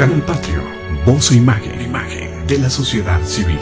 Canal Patrio, voz e imagen de la sociedad civil.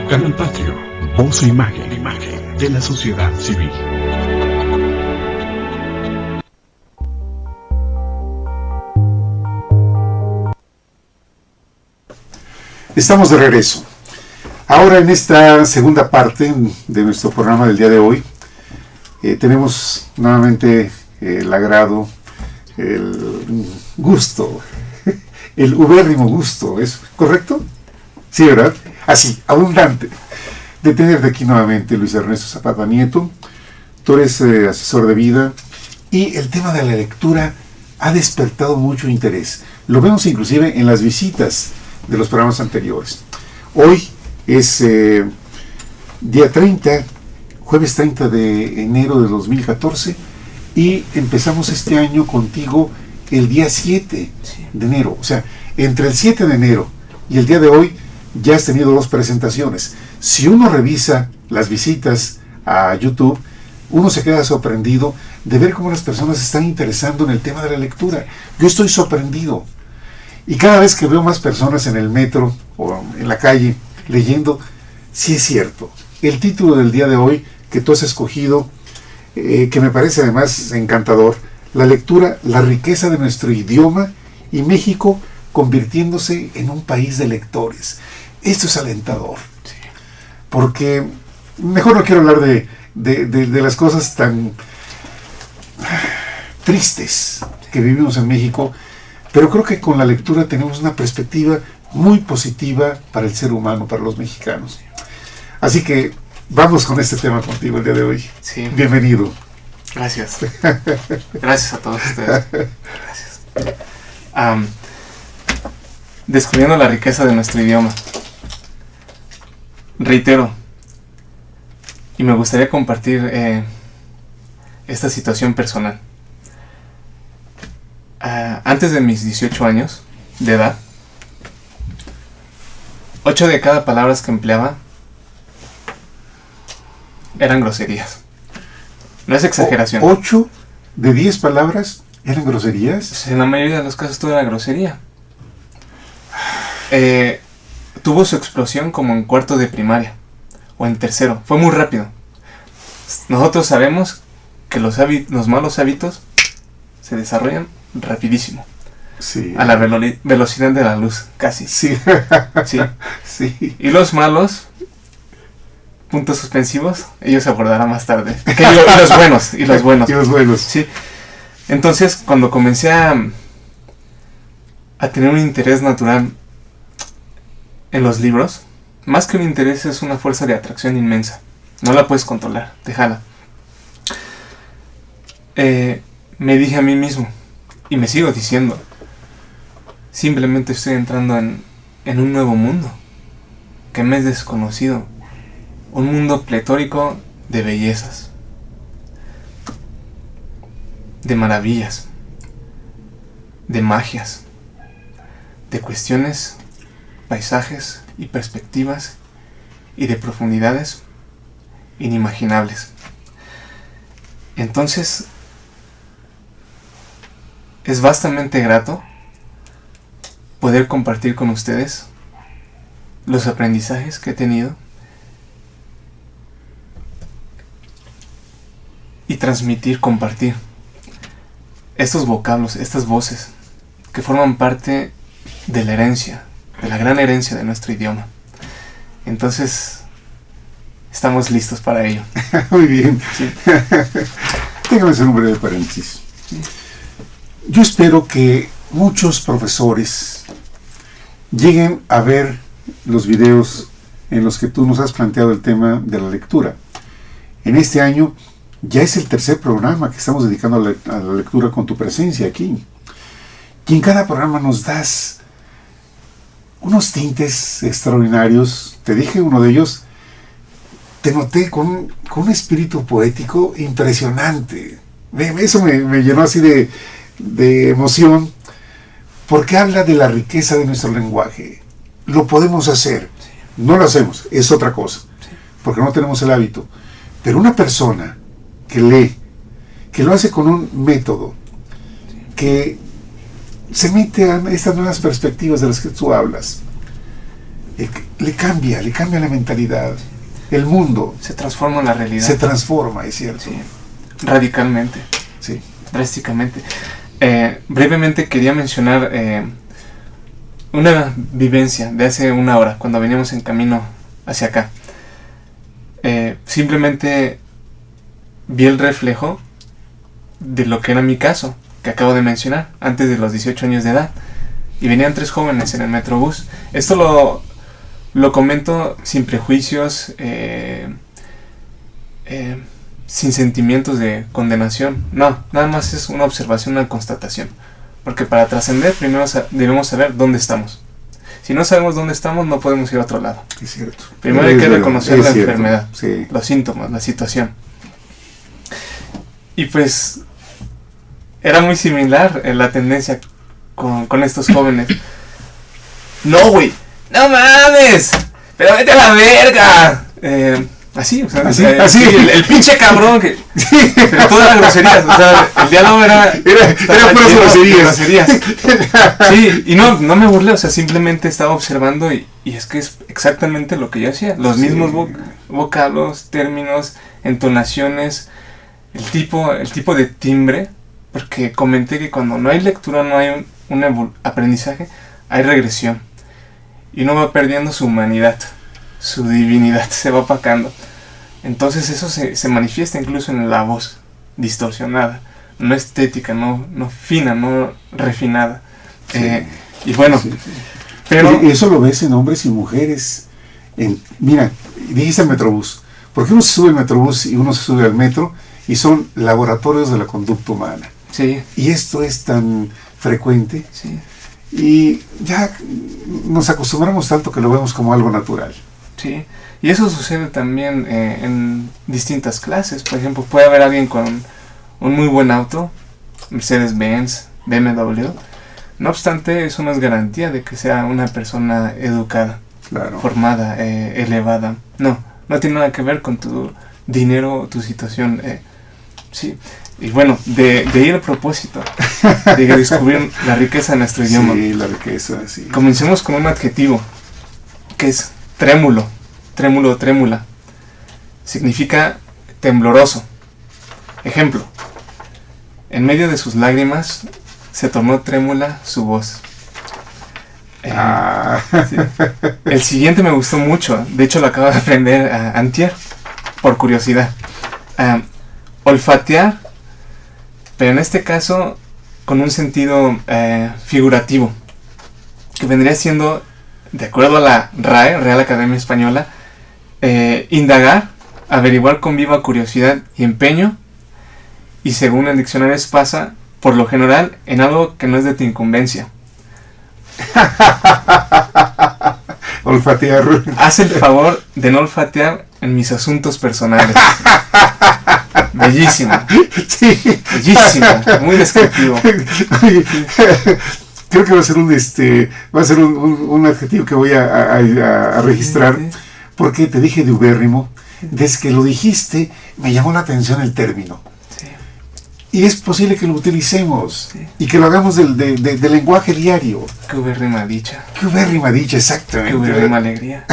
Canal Patrio, voz e imagen de la sociedad civil. Estamos de regreso. Ahora en esta segunda parte de nuestro programa del día de hoy, tenemos nuevamente el agrado, el gusto, el ubérrimo gusto, ¿es correcto? Sí, ¿verdad? Así, abundante, de tenerte aquí nuevamente, Luis Ernesto Zapata Nieto. Tú eres asesor de vida y el tema de la lectura ha despertado mucho interés. Lo vemos inclusive en las visitas de los programas anteriores. Hoy es día 30, jueves 30 de enero de 2014 y empezamos este año contigo el día 7 de enero. O sea, entre el 7 de enero y el día de hoy ya has tenido 2 presentaciones. Si uno revisa las visitas a YouTube, uno se queda sorprendido de ver cómo las personas se están interesando en el tema de la lectura. Yo estoy sorprendido. Y cada vez que veo más personas en el metro o en la calle leyendo, sí es cierto. El título del día de hoy que tú has escogido, que me parece además encantador, la lectura, la riqueza de nuestro idioma y México convirtiéndose en un país de lectores. Esto es alentador, porque mejor no quiero hablar de las cosas tan tristes que vivimos en México, pero creo que con la lectura tenemos una perspectiva muy positiva para el ser humano, para los mexicanos. Así que vamos con este tema contigo el día de hoy. Sí. Bienvenido. Gracias. Gracias a todos ustedes. Gracias. Descubriendo la riqueza de nuestro idioma. Reitero, y me gustaría compartir esta situación personal. Antes de mis 18 años de edad, 8 de cada palabras que empleaba eran groserías. No es exageración. 8 de 10 palabras eran groserías. En la mayoría de los casos todo era grosería. Tuvo su explosión como en cuarto de primaria o en tercero. Fue muy rápido. Nosotros sabemos que los malos hábitos se desarrollan rapidísimo. Sí. A la velocidad de la luz, casi. Sí. Sí. Sí. Y los malos, puntos suspensivos, ellos se abordarán más tarde. Y los buenos. Y los buenos. Sí. Entonces, cuando comencé a tener un interés natural en los libros, más que un interés es una fuerza de atracción inmensa. No la puedes controlar, te jala. Me dije a mí mismo, y me sigo diciendo, simplemente estoy entrando en un nuevo mundo que me es desconocido. Un mundo pletórico de bellezas, de maravillas, de magias, de cuestiones, paisajes y perspectivas y de profundidades inimaginables. Entonces, es vastamente grato poder compartir con ustedes los aprendizajes que he tenido y transmitir, compartir estos vocablos, estas voces que forman parte de la herencia, de la gran herencia de nuestro idioma. Entonces, estamos listos para ello. Muy bien. Sí. Déjame hacer un breve paréntesis. Yo espero que muchos profesores lleguen a ver los videos en los que tú nos has planteado el tema de la lectura. En este año ya es el tercer programa que estamos dedicando a la lectura con tu presencia aquí. Y en cada programa nos das unos tintes extraordinarios. Te dije uno de ellos, te noté con un espíritu poético impresionante. Eso me llenó así de emoción, porque habla de la riqueza de nuestro lenguaje. Lo podemos hacer, no lo hacemos, es otra cosa, porque no tenemos el hábito. Pero una persona que lee, que lo hace con un método, que se mete a estas nuevas perspectivas de las que tú hablas, le cambia la mentalidad. El mundo se transforma en la realidad. Se transforma, es cierto. Sí. Radicalmente. Sí. Drásticamente. Brevemente quería mencionar una vivencia de hace una hora, cuando veníamos en camino hacia acá. Simplemente vi el reflejo de lo que era mi caso, que acabo de mencionar, antes de los 18 años de edad. Y venían 3 jóvenes en el Metrobús. Esto lo comento sin prejuicios, sin sentimientos de condenación. No, nada más es una observación, una constatación. Porque para trascender primero debemos saber dónde estamos. Si no sabemos dónde estamos, no podemos ir a otro lado. Es cierto. Primero hay que reconocer la cierto. enfermedad, Sí. los síntomas, la situación. Y pues era muy similar la tendencia con estos jóvenes. No, güey, no mames, pero vete a la verga. Así, o sea, así. El pinche cabrón que... Sí. Pero todas las groserías, o sea, el diálogo era puras groserías. Sí, y no me burlé, o sea, simplemente estaba observando y es que es exactamente lo que yo hacía. Los mismos vocablos, términos, entonaciones, el tipo de timbre, porque comenté que cuando no hay lectura, no hay un aprendizaje, hay regresión. Y uno va perdiendo su humanidad, su divinidad, se va opacando. Entonces eso se manifiesta incluso en la voz distorsionada, no estética, no fina, no refinada. Sí. Y bueno, sí. pero... Y eso lo ves en hombres y mujeres. Mira, dijiste el Metrobús. ¿Por qué uno se sube al Metrobús y uno se sube al metro? Y son laboratorios de la conducta humana. Sí. Y esto es tan frecuente. Sí. Y ya nos acostumbramos tanto que lo vemos como algo natural. Sí, y eso sucede también en distintas clases. Por ejemplo, puede haber alguien con un muy buen auto, Mercedes-Benz, BMW. No obstante, eso no es garantía de que sea una persona educada, Claro. formada, elevada. No tiene nada que ver con tu dinero o tu situación. Sí, y bueno, de ir al propósito, de descubrir la riqueza de nuestro idioma. Sí, la riqueza, sí. Comencemos con un adjetivo, que es trémulo, trémula. Significa tembloroso. Ejemplo: en medio de sus lágrimas se tornó trémula su voz. Sí. El siguiente me gustó mucho, de hecho lo acabo de aprender antier, por curiosidad. Olfatear, pero en este caso con un sentido figurativo, que vendría siendo, de acuerdo a la RAE, Real Academia Española, indagar, averiguar con viva curiosidad y empeño, y según el diccionario pasa, por lo general, en algo que no es de tu incumbencia. Olfatear. Haz el favor de no olfatear en mis asuntos personales. Bellísimo. Sí. Bellísimo. Muy descriptivo. Creo que va a ser un adjetivo que voy a registrar, porque te dije de ubérrimo. Desde que lo dijiste me llamó la atención el término. Sí. Y es posible que lo utilicemos, Sí. y que lo hagamos del lenguaje diario. Qué ubérrima dicha. Qué ubérrima dicha, exactamente. Qué ubérrima alegría.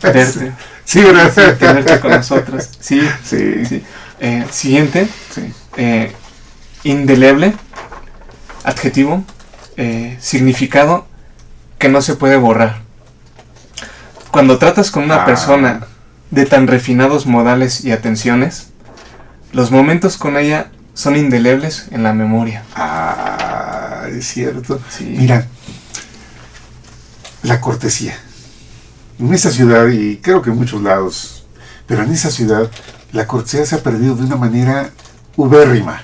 Verte. Sí, ¿verdad? Sí, tenerte con nosotros. Sí. Sí. Sí. Siguiente. Sí. Indeleble. Adjetivo. Significado que no se puede borrar. Cuando tratas con una persona de tan refinados modales y atenciones, los momentos con ella son indelebles en la memoria. Es cierto. Sí. Mira, la cortesía. En esta ciudad, y creo que en muchos lados, pero en esa ciudad, la cortesía se ha perdido de una manera ubérrima.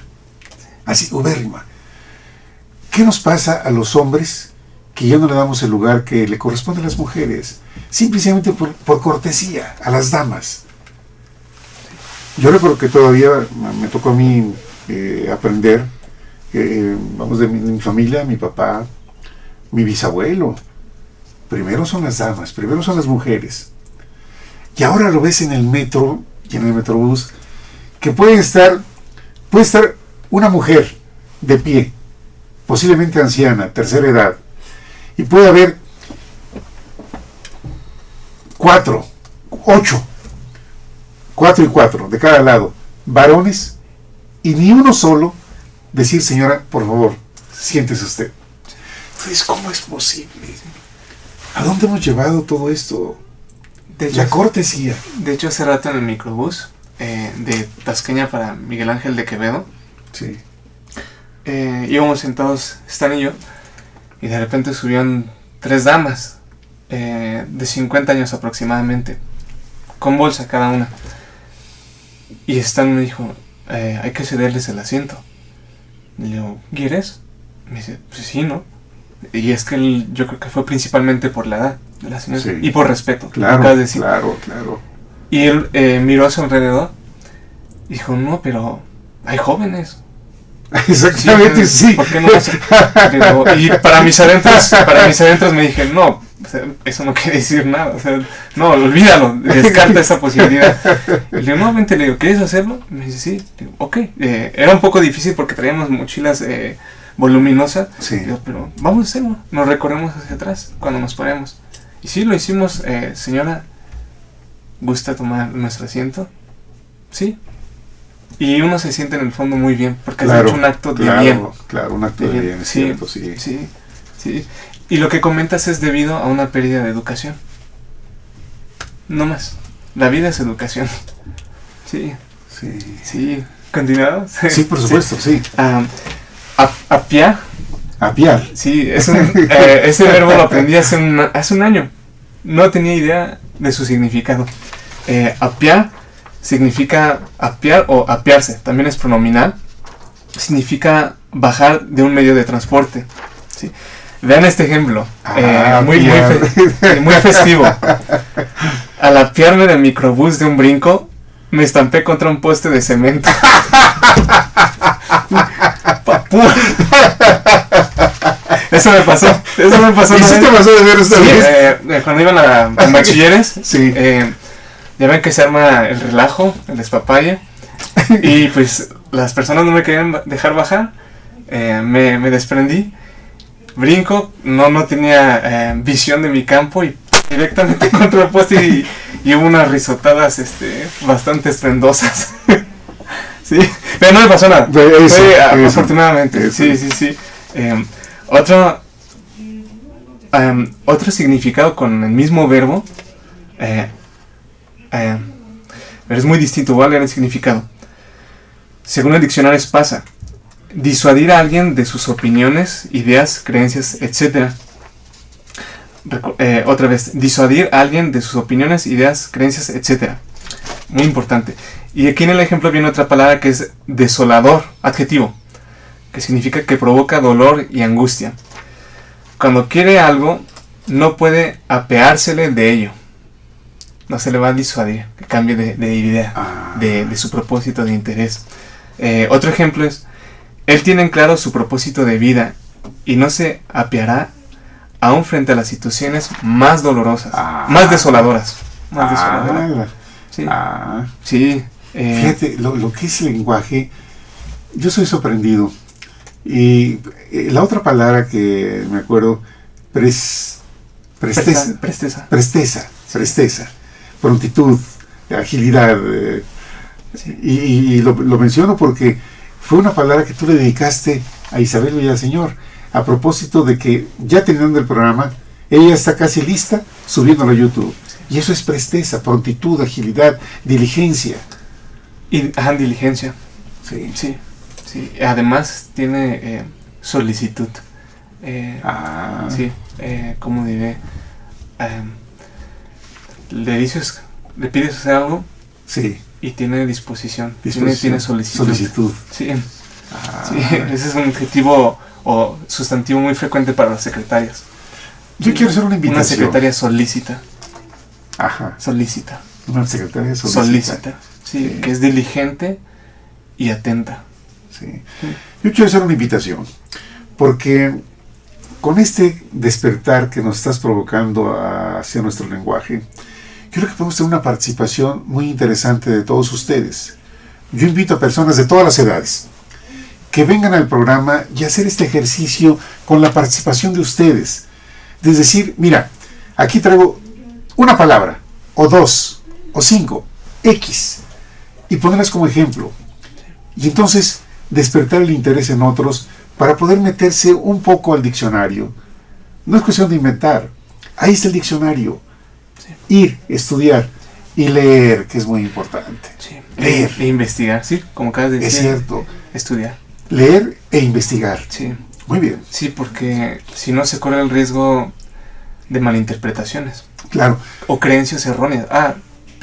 Así, ubérrima. ¿Qué nos pasa a los hombres que ya no le damos el lugar que le corresponde a las mujeres? Simplemente por cortesía a las damas. Yo recuerdo que todavía me tocó a mí aprender, vamos, de mi familia, mi papá, mi bisabuelo. Primero son las damas, primero son las mujeres. Y ahora lo ves en el metro y en el metrobús, que puede estar una mujer de pie, posiblemente anciana, tercera edad, y puede haber 4 y 4 de cada lado, varones, y ni uno solo decir, señora, por favor, siéntese usted. Entonces, ¿cómo es posible? ¿A dónde hemos llevado todo esto? La cortesía. De hecho, hace rato en el microbús de Tasqueña para Miguel Ángel de Quevedo, Sí. Íbamos sentados, Stan y yo, y de repente subieron 3 damas de 50 años aproximadamente, con bolsa cada una. Y Stan me dijo, hay que cederles el asiento. Y le digo, ¿quieres? Me dice, pues sí, ¿no? Y es que yo creo que fue principalmente por la edad de la señora, Sí. y por respeto. Claro, acabas de decir. claro. Y él miró a su alrededor y dijo, no, pero hay jóvenes. Exactamente, sí. ¿Por qué no vas a...? Digo, y para mis adentros me dije, no, o sea, eso no quiere decir nada, o sea, no, olvídalo, descarta esa posibilidad. Y le digo, no, vente, le digo, ¿quieres hacerlo? Me dice, sí. Le digo, ok. Era un poco difícil porque traíamos mochilas voluminosas. Sí. Digo, pero vamos a hacerlo, nos recorremos hacia atrás cuando nos paremos. Y sí, lo hicimos. Señora, ¿gusta tomar nuestro asiento? Sí. Y uno se siente en el fondo muy bien, porque has hecho un acto de bien. Claro, un acto de bien, es sí, cierto, sí. Sí. Y lo que comentas es debido a una pérdida de educación. No más. La vida es educación. Sí. ¿Continuado? Sí, por supuesto, sí. Apiar. Apiar. Sí, ese verbo lo aprendí hace un año. No tenía idea de su significado. Apiar significa apiar o apiarse. También es pronominal. Significa bajar de un medio de transporte. ¿Sí? Vean este ejemplo. Muy festivo. Al apiarme del microbús de un brinco, me estampé contra un poste de cemento. Eso me pasó. ¿Y sí te pasó de ver esta vez? Cuando iban a bachilleres, Sí. ya ven que se arma el relajo, el despapalle, y pues las personas no me querían dejar bajar. Me desprendí, brinco, no tenía visión de mi campo y directamente contra el poste y hubo unas risotadas bastante estrendosas. Sí, pero no me pasó nada. Afortunadamente. Eso. Sí. Otro significado con el mismo verbo, pero es muy distinto, voy a leer el significado. Según el diccionario es pasa, disuadir a alguien de sus opiniones, ideas, creencias, etc. Otra vez, disuadir a alguien de sus opiniones, ideas, creencias, etc. Muy importante. Y aquí en el ejemplo viene otra palabra que es desolador, adjetivo, que significa que provoca dolor y angustia. Cuando quiere algo, no puede apeársele de ello. No se le va a disuadir, que cambie de idea, de su propósito de interés. Otro ejemplo es, él tiene en claro su propósito de vida y no se apeará aún frente a las situaciones más dolorosas, más desoladoras. Sí. Sí. Fíjate, lo que es Lenguaje, yo soy sorprendido. Y la otra palabra que me acuerdo, presteza, prontitud, agilidad. Sí. Y lo menciono porque fue una palabra que tú le dedicaste a Isabel Villaseñor, a propósito de que ya terminando el programa, ella está casi lista subiéndolo a YouTube. Y eso es presteza, prontitud, agilidad, diligencia. Diligencia. Sí. Sí. Además tiene solicitud. Sí. ¿Cómo diré? le pides hacer algo Sí. y tiene disposición. Disposición. Tiene solicitud. Solicitud. Sí. Ah. Sí, ese es un adjetivo o sustantivo muy frecuente para las secretarias. Yo quiero hacer una invitación. Una secretaria solícita. Ajá. Solícita. Una secretaria solícita. Solícita. Sí, Sí. que es diligente y atenta. Sí. Yo quiero hacer una invitación, porque con este despertar que nos estás provocando hacia nuestro lenguaje, yo creo que podemos tener una participación muy interesante de todos ustedes. Yo invito a personas de todas las edades que vengan al programa y hacer este ejercicio con la participación de ustedes. Es decir, mira, aquí traigo una palabra, o dos, o cinco, X, y ponerlas como ejemplo. Y entonces despertar el interés en otros para poder meterse un poco al diccionario. No es cuestión de inventar. Ahí está el diccionario. Ir, estudiar y leer, que es muy importante. Sí. Leer. E investigar, sí, como acabas de decir. Es cierto. Estudiar. Leer e investigar. Sí. Muy bien. Sí, porque si no se corre el riesgo de malinterpretaciones Claro. o creencias erróneas.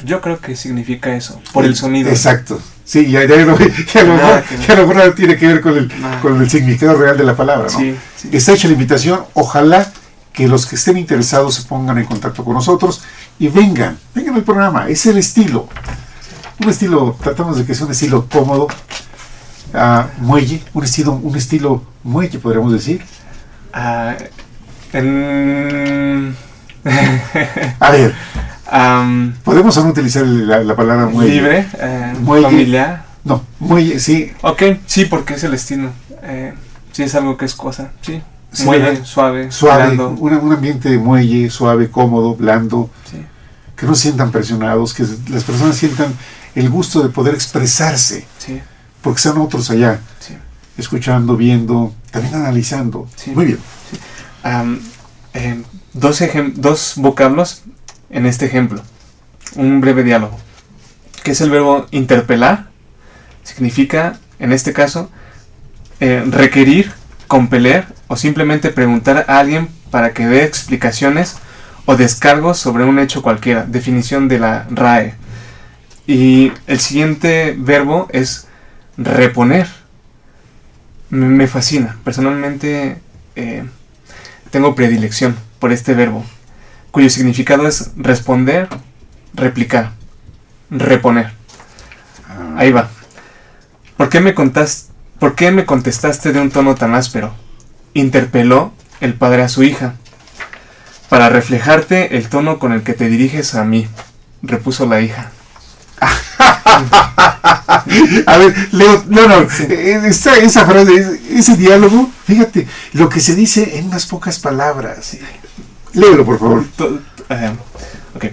Yo creo que significa eso, por el sonido. Exacto. Sí, ya a lo mejor nada tiene que ver con el significado real de la palabra, ¿no? Sí, sí. Está hecha la invitación. Ojalá que los que estén interesados se pongan en contacto con nosotros y vengan al programa. Es el estilo. Un estilo, tratamos de que sea un estilo cómodo, muelle, un estilo muelle, podríamos decir. Ah, A ver, podemos o no utilizar la palabra muelle. libre, Muelle. familiar. No, muelle, sí. Ok, sí, porque es el estilo. Sí, es algo que es cosa. Sí, Sí, muelle, ¿verdad? suave, Suave, blando. un ambiente de muelle, suave, cómodo, blando, Sí, que no se sientan presionados, que las personas sientan el gusto de poder expresarse, sí, porque están otros allá, sí. escuchando, viendo, también analizando. Sí. Muy bien. Dos vocablos en este ejemplo. Un breve diálogo. Que es el verbo interpelar. Significa, en este caso, requerir, compeler o simplemente preguntar a alguien para que dé explicaciones o descargos sobre un hecho cualquiera. Definición de la RAE. Y el siguiente verbo es reponer. Me fascina. Personalmente tengo predilección por este verbo, cuyo significado es responder, replicar, reponer. Ahí va. ¿Por qué me contestaste de un tono tan áspero? Interpeló el padre a su hija. Para reflejarte el tono con el que te diriges a mí, repuso la hija. A ver, Leo, no, esa frase, ese diálogo, fíjate, lo que se dice en unas pocas palabras. Léelo, por favor. Ok.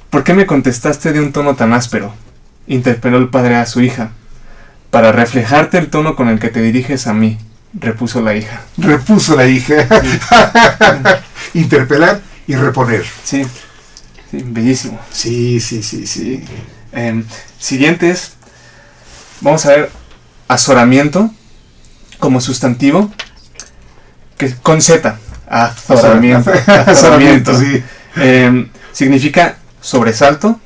¿Por qué me contestaste de un tono tan áspero? Interpeló el padre a su hija. Para reflejarte el tono con el que te diriges a mí, repuso la hija. Repuso la hija. Sí. Interpelar y reponer. Sí, sí, bellísimo. Sí. Siguientes, vamos a ver azoramiento como sustantivo, que con Z, azoramiento. Azoramiento, sí. Significa sobresalto,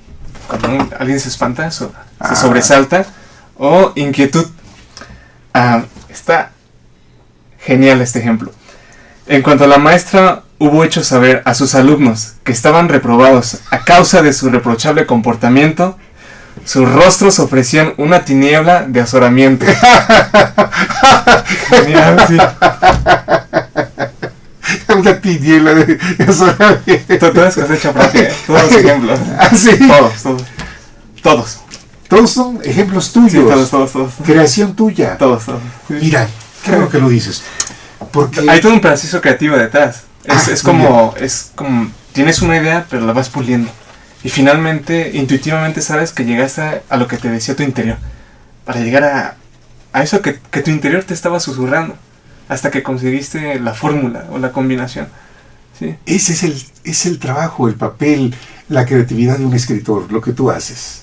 cuando alguien se espanta, se sobresalta, o inquietud. Está genial este ejemplo. En cuanto la maestra hubo hecho saber a sus alumnos que estaban reprobados a causa de su reprochable comportamiento, sus rostros ofrecían una tiniebla de azoramiento. Genial, sí. Una tiniebla de azoramiento. Todo es cosecha propia, todos los ejemplos. ¿Sí? Todos. Todos son ejemplos tuyos. Sí, todos. Creación tuya. Todos. Mira, qué bueno que lo dices. Porque hay todo un proceso creativo detrás. Es como tienes una idea, pero la vas puliendo. Y finalmente, intuitivamente sabes que llegaste a lo que te decía tu interior. Para llegar a eso que tu interior te estaba susurrando. Hasta que conseguiste la fórmula o la combinación. ¿Sí? Ese es el trabajo, el papel, la creatividad de un escritor, lo que tú haces.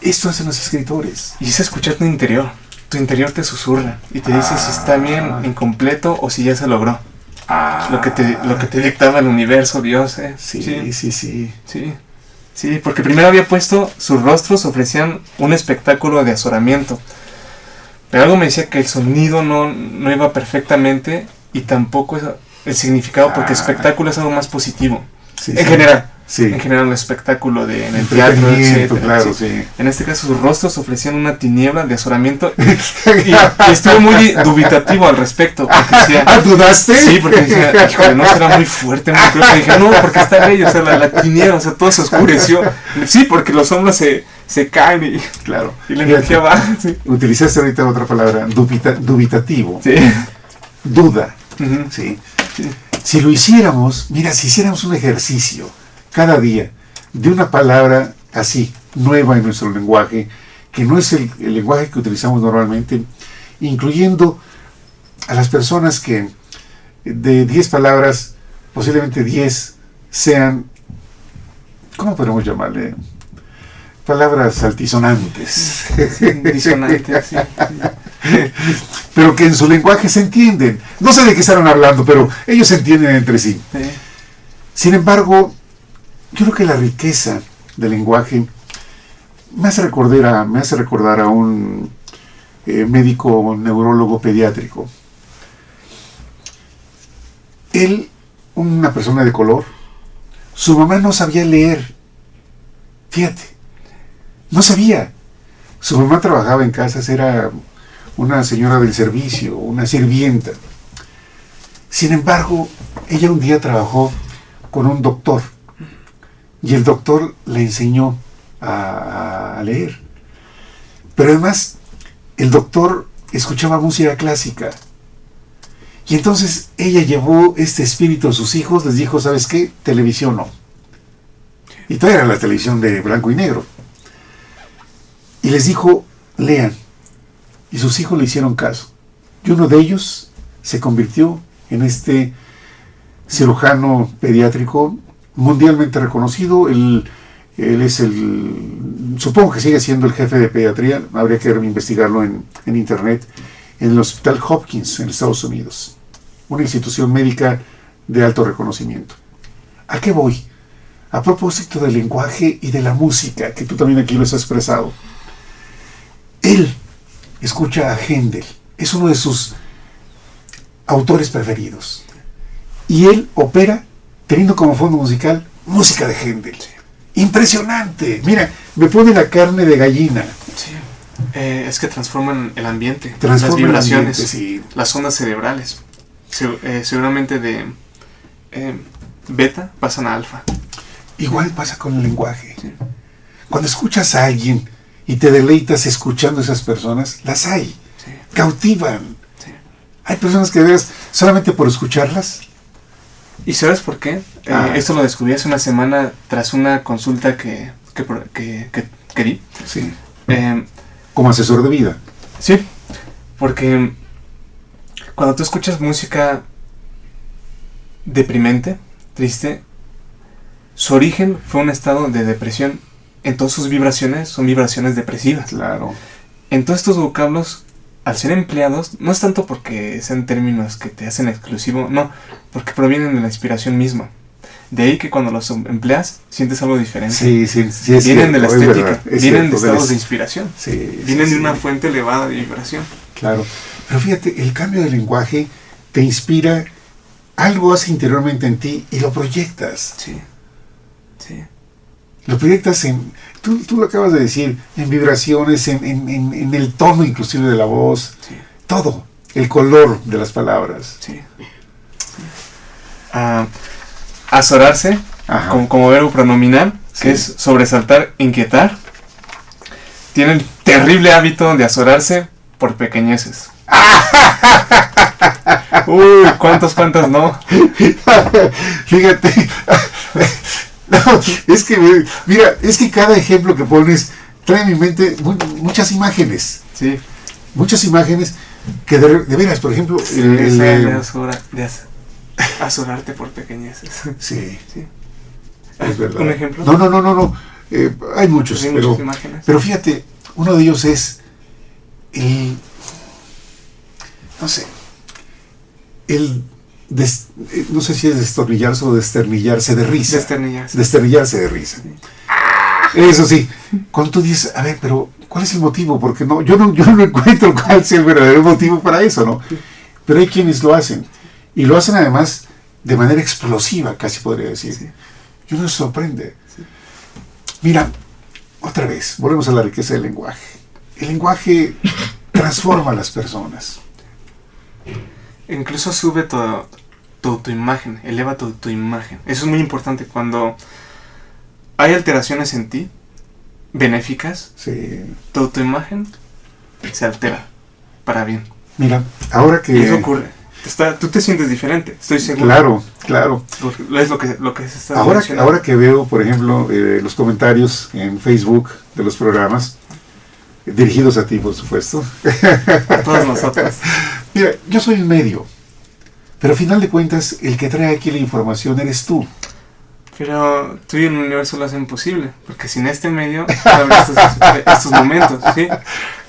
Esto hacen los escritores. Y es escuchar tu interior. Tu interior te susurra y te dice si está bien, incompleto o si ya se logró. Lo que te dictaba el universo, Dios. Sí. Sí, porque primero había puesto, sus rostros ofrecían un espectáculo de azoramiento. Pero algo me decía que el sonido no iba perfectamente y tampoco el significado, porque espectáculo es algo más positivo. Sí, en general. Sí. En general, el espectáculo en el teatro, etc. Claro, sí. En este caso, sus rostros ofrecían una tiniebla de azoramiento y estuvo muy dubitativo al respecto. Porque decía, ¿dudaste? Sí, porque decía, híjole, no será muy fuerte, muy cruel. Dije, no, porque está bello, o sea, la tiniebla, o sea, todo se oscureció. Sí, porque los hombros se caen y, claro. Y la energía baja. Sí. Utilizaste ahorita otra palabra, dubitativo. Sí. Duda. Uh-huh. ¿Sí? Sí. Si lo hiciéramos, mira, si hiciéramos un ejercicio cada día de una palabra así, nueva en nuestro lenguaje, que no es el lenguaje que utilizamos normalmente, incluyendo a las personas que de 10 palabras, posiblemente 10 sean, ¿cómo podemos llamarle? Palabras altisonantes. Sí, disonantes, sí. Pero que en su lenguaje se entienden. No sé de qué estarán hablando, pero ellos se entienden entre sí. Sí. Sin embargo, yo creo que la riqueza del lenguaje me hace recordar a un médico neurólogo pediátrico. Él, una persona de color, su mamá no sabía leer. Fíjate, no sabía. Su mamá trabajaba en casas, era una señora del servicio, una sirvienta. Sin embargo, ella un día trabajó con un doctor y el doctor le enseñó a leer. Pero además, el doctor escuchaba música clásica. Y entonces ella llevó este espíritu a sus hijos, les dijo, ¿sabes qué? Televisión no. Y todavía era la televisión de blanco y negro. Y les dijo, lean. Y sus hijos le hicieron caso. Y uno de ellos se convirtió en este cirujano pediátrico mundialmente reconocido. Él es supongo que sigue siendo el jefe de pediatría, habría que investigarlo en internet, en el Hospital Hopkins en Estados Unidos, una institución médica de alto reconocimiento. ¿A qué voy? A propósito del lenguaje y de la música, que tú también aquí lo has expresado. Él escucha a Händel, es uno de sus autores preferidos, y él opera teniendo como fondo musical música de Händel. Impresionante. Mira, me pone la carne de gallina. Sí. Es que transforman el ambiente, Transforma las vibraciones, el ambiente, sí. Las ondas cerebrales. Seguramente de beta pasan a alfa. Igual pasa con el lenguaje. Sí. Cuando escuchas a alguien y te deleitas escuchando a esas personas, las hay. Sí. Cautivan. Sí. Hay personas que ves solamente por escucharlas. ¿Y sabes por qué? Esto lo descubrí hace una semana tras una consulta que di. Sí. Como asesor de vida. Sí, porque cuando tú escuchas música deprimente, triste, su origen fue un estado de depresión. Entonces sus vibraciones son vibraciones depresivas. Claro. Entonces estos vocablos, al ser empleados, no es tanto porque sean términos que te hacen exclusivo, no, porque provienen de la inspiración misma. De ahí que cuando los empleas, sientes algo diferente. Sí, es vienen cierto, de la estética, verdad, vienen cierto, de estados de inspiración. Sí, vienen sí, de una fuente elevada de vibración. Claro. Pero fíjate, el cambio de lenguaje te inspira, algo hace interiormente en ti y lo proyectas. Sí, sí. Lo proyectas en, tú lo acabas de decir, en vibraciones, en el tono inclusive de la voz, Sí. todo, el color de las palabras. Sí. Azorarse, como verbo pronominal, Sí. que es sobresaltar, inquietar. Tiene el terrible hábito de azorarse por pequeñeces. Uy, ¿cuántas no? Fíjate, no, es que, mira, es que cada ejemplo que pones trae a mi mente muchas imágenes. Sí. Muchas imágenes que de veras, por ejemplo, azorarte por pequeñeces. Sí, Sí. es verdad. ¿Un ejemplo? No. Hay muchos, Hay pero, muchas imágenes. pero fíjate, uno de ellos es no sé, no sé si es destornillarse o desternillarse de risa. Desternillarse. Desternillarse de risa. Eso sí, cuando tú dices, a ver, pero ¿cuál es el motivo? Porque yo no encuentro cuál sea el verdadero motivo para eso, ¿no? Pero hay quienes lo hacen. Y lo hacen además de manera explosiva, casi podría decir. Sí. Y uno se sorprende. Mira, otra vez, volvemos a la riqueza del lenguaje. El lenguaje transforma a las personas. Incluso sube tu imagen, eleva tu imagen. Eso es muy importante cuando hay alteraciones en ti, benéficas, Sí. tu imagen se altera para bien. Mira, ahora que... Y eso ocurre. Tú te sientes diferente, estoy seguro. Claro. Es lo que se está Ahora mencionando. que veo, por ejemplo, los comentarios en Facebook de los programas, dirigidos a ti, por supuesto. A todos nosotros. Mira, yo soy un medio, pero al final de cuentas, el que trae aquí la información eres tú. Pero tú y el universo lo hacen posible, porque sin este medio no habría estos momentos, ¿sí?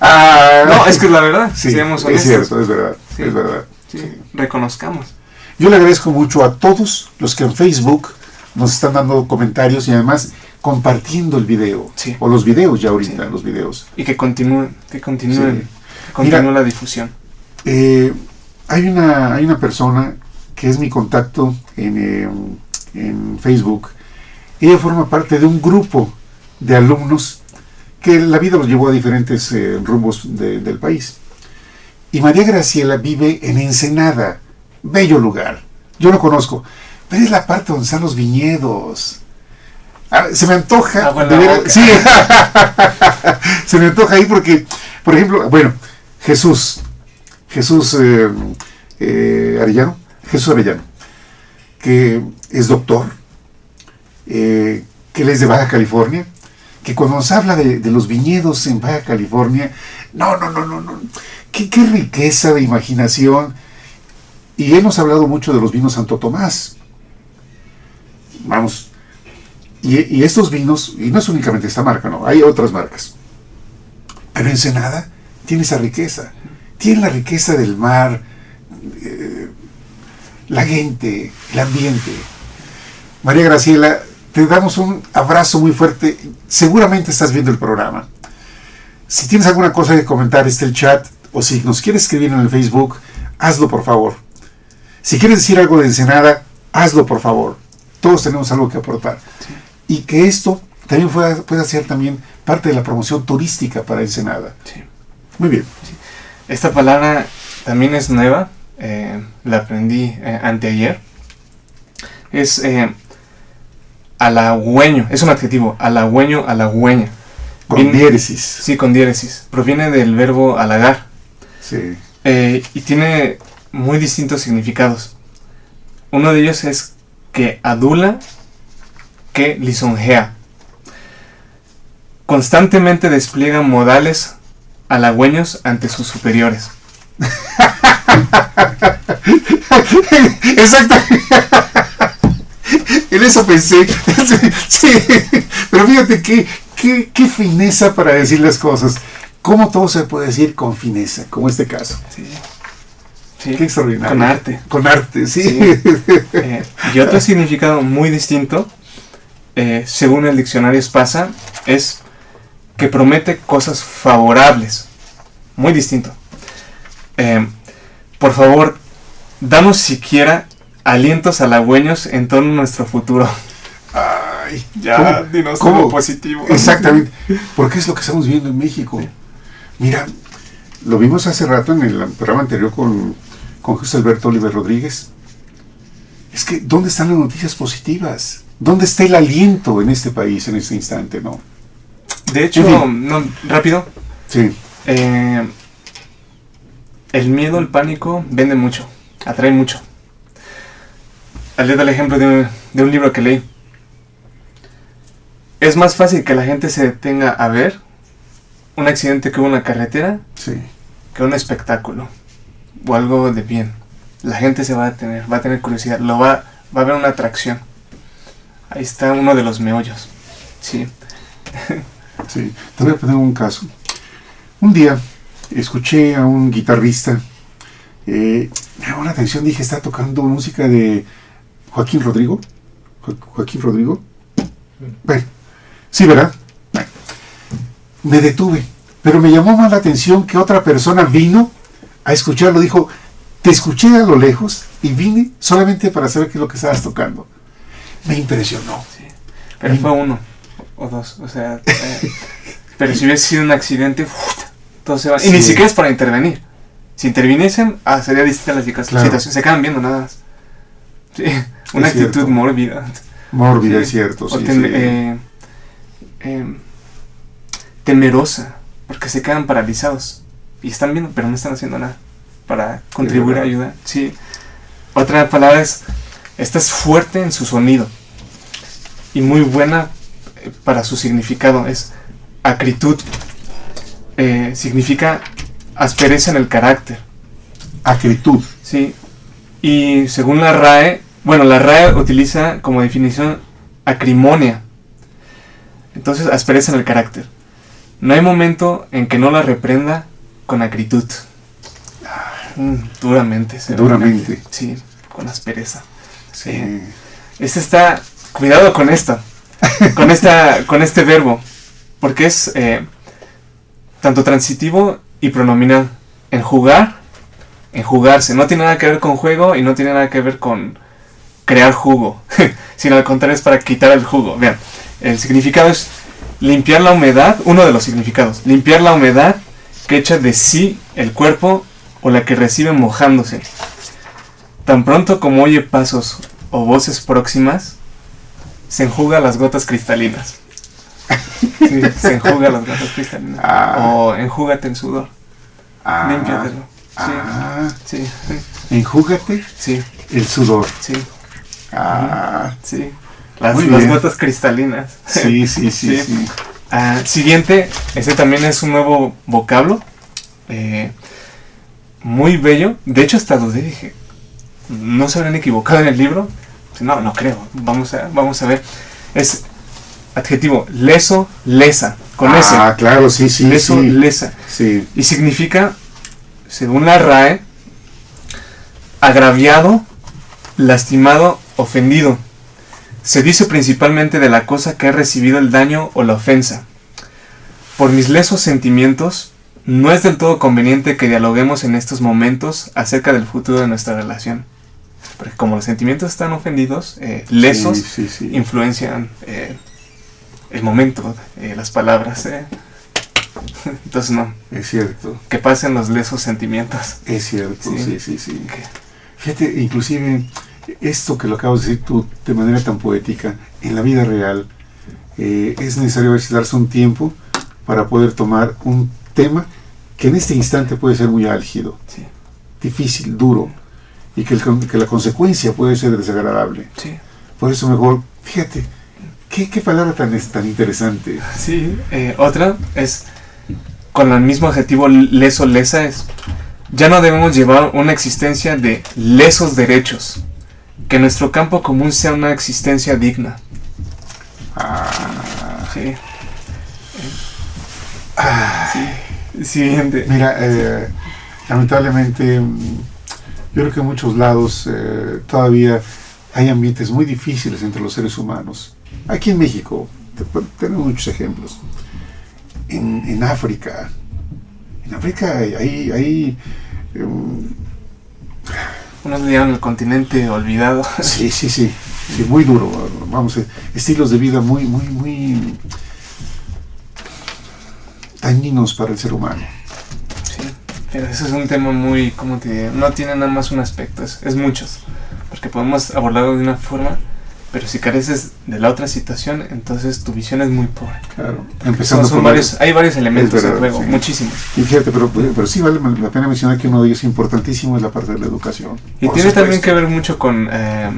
No, es que es la verdad, Sí, seamos es honestos. cierto, es verdad, Sí. es verdad. Sí, Sí. reconozcamos. Yo le agradezco mucho a todos los que en Facebook nos están dando comentarios y además compartiendo el video, Sí. o los videos ya ahorita, Sí. los videos. Y que continúen, Sí. continúe Mira, la difusión. Hay una persona que es mi contacto en Facebook. Ella forma parte de un grupo de alumnos que la vida los llevó a diferentes rumbos del país. Y María Graciela vive en Ensenada, bello lugar. Yo lo conozco, pero es la parte donde están los viñedos. Se me antoja. Agua en de la ver- boca. sí. Se me antoja ahí porque, por ejemplo, bueno, Jesús Arellano, que es doctor, que él es de Baja California, que cuando nos habla de los viñedos en Baja California, no, qué riqueza de imaginación. Y hemos hablado mucho de los vinos Santo Tomás. Vamos, y estos vinos, y no es únicamente esta marca, no, hay otras marcas. Pero Ensenada tiene esa riqueza. Tiene la riqueza del mar, la gente, el ambiente. María Graciela, te damos un abrazo muy fuerte. Seguramente estás viendo el programa. Si tienes alguna cosa que comentar, está el chat, o si nos quieres escribir en el Facebook, hazlo por favor. Si quieres decir algo de Ensenada, hazlo por favor. Todos tenemos algo que aportar. Sí. Y que esto también pueda ser también parte de la promoción turística para Ensenada. Sí. Muy bien. Esta palabra también es nueva, la aprendí anteayer. Es halagüeño, es un adjetivo, halagüeño, halagüeña. Con diéresis. Sí, con diéresis. Proviene del verbo halagar. Sí. Y tiene muy distintos significados. Uno de ellos es que adula, que lisonjea. Constantemente despliega modales halagüeños ante sus superiores. Exactamente. En eso pensé. Sí. Pero fíjate qué fineza para decir las cosas. Cómo todo se puede decir con fineza, como este caso. Sí. Sí. Qué extraordinario. Con arte. Con arte, sí. Sí. Y otro significado muy distinto, según el diccionario Espasa, es que promete cosas favorables. Muy distinto. Por favor, danos siquiera alientos halagüeños en torno a nuestro futuro. Ay, dinos ¿cómo? algo positivo. Exactamente. Porque es lo que estamos viendo en México. Sí. Mira, lo vimos hace rato en el programa anterior con José Alberto Oliver Rodríguez. Es que, ¿dónde están las noticias positivas? ¿Dónde está el aliento en este país, en este instante, no? De hecho, En fin. no, rápido. Sí. El miedo, el pánico vende mucho, atrae mucho. Les doy el ejemplo de un libro que leí. Es más fácil que la gente se detenga a ver un accidente que hubo en la carretera Sí. que un espectáculo o algo de bien. La gente se va a detener, va a tener curiosidad, va a haber una atracción. Ahí está uno de los meollos. Sí. Sí, te voy a poner un caso. Un día escuché a un guitarrista, me llamó la atención, dije, está tocando música de Joaquín Rodrigo. Joaquín Rodrigo. Bueno, sí, ¿verdad? me detuve, pero me llamó más la atención que otra persona vino a escucharlo. Dijo, te escuché a lo lejos y vine solamente para saber qué es lo que estabas tocando. Me impresionó. Sí. Pero fue uno o dos, o sea, pero si hubiese sido un accidente, todo se va. Sí. Y ni siquiera es para intervenir. Si interviniesen, sería distinta la situación. Se quedan viendo nada más. Sí. Una actitud cierto. mórbida. Mórbida, es cierto. Sí, temerosa, porque se quedan paralizados. Y están viendo, pero no están haciendo nada para contribuir a ayudar. Sí. Otra palabra es, esta es fuerte en su sonido y muy buena para su significado. Es acritud. Significa aspereza en el carácter. Acritud. Sí. Y según la RAE, la RAE utiliza como definición acrimonia. Entonces, aspereza en el carácter. No hay momento en que no la reprenda con acritud. Duramente. Duramente. Sí, con aspereza. Sí. Está, cuidado con esto, con este verbo, porque es tanto transitivo y pronominal. Enjugarse. No tiene nada que ver con juego y no tiene nada que ver con crear jugo, sino al contrario es para quitar el jugo. Vean, el significado es limpiar la humedad, uno de los significados, limpiar la humedad que echa de sí el cuerpo o la que recibe mojándose. Tan pronto como oye pasos o voces próximas, se enjuga las gotas cristalinas. Sí, se enjuga las gotas cristalinas. O enjúgate el sudor. Límpiatelo. Sí. Enjúgate Sí. el sudor. Sí. Sí. Las gotas cristalinas. Sí. Siguiente, este también es un nuevo vocablo. Muy bello. De hecho, hasta dudé, dije, ¿no se habrán equivocado en el libro? No creo. Vamos a ver. Es adjetivo leso, lesa. Con S. Claro, sí. Leso, lesa. Sí. Y significa, según la RAE, agraviado, lastimado, ofendido. Se dice principalmente de la cosa que ha recibido el daño o la ofensa. Por mis lesos sentimientos, no es del todo conveniente que dialoguemos en estos momentos acerca del futuro de nuestra relación. Porque como los sentimientos están ofendidos, lesos sí. influencian el momento, las palabras. Entonces no. Es cierto. Que pasen los lesos sentimientos. Es cierto, sí. Okay. Fíjate, inclusive, esto que lo acabas de decir tú de manera tan poética, en la vida real, es necesario a veces darse un tiempo para poder tomar un tema que en este instante puede ser muy álgido, difícil, duro, y que la consecuencia puede ser desagradable. Sí. Por eso mejor, fíjate, qué palabra tan interesante. Sí, otra es, con el mismo adjetivo leso, lesa, es, ya no debemos llevar una existencia de lesos derechos, que nuestro campo común sea una existencia digna. Sí. Sí. Siguiente. Mira, lamentablemente, yo creo que en muchos lados todavía hay ambientes muy difíciles entre los seres humanos. Aquí en México tenemos muchos ejemplos. En África hay unos le llaman el continente olvidado. Sí, muy duro. Vamos, estilos de vida muy dañinos para el ser humano. Sí, pero eso es un tema muy, ¿cómo te diré? No tiene nada más un aspecto, es muchos. Porque podemos abordarlo de una forma, pero si careces de la otra situación, entonces tu visión es muy pobre. Claro, empezando por hay varios elementos en juego, muchísimos. Y fíjate, pero sí vale la pena mencionar que uno de ellos importantísimo es la parte de la educación. Y tiene también que ver mucho con la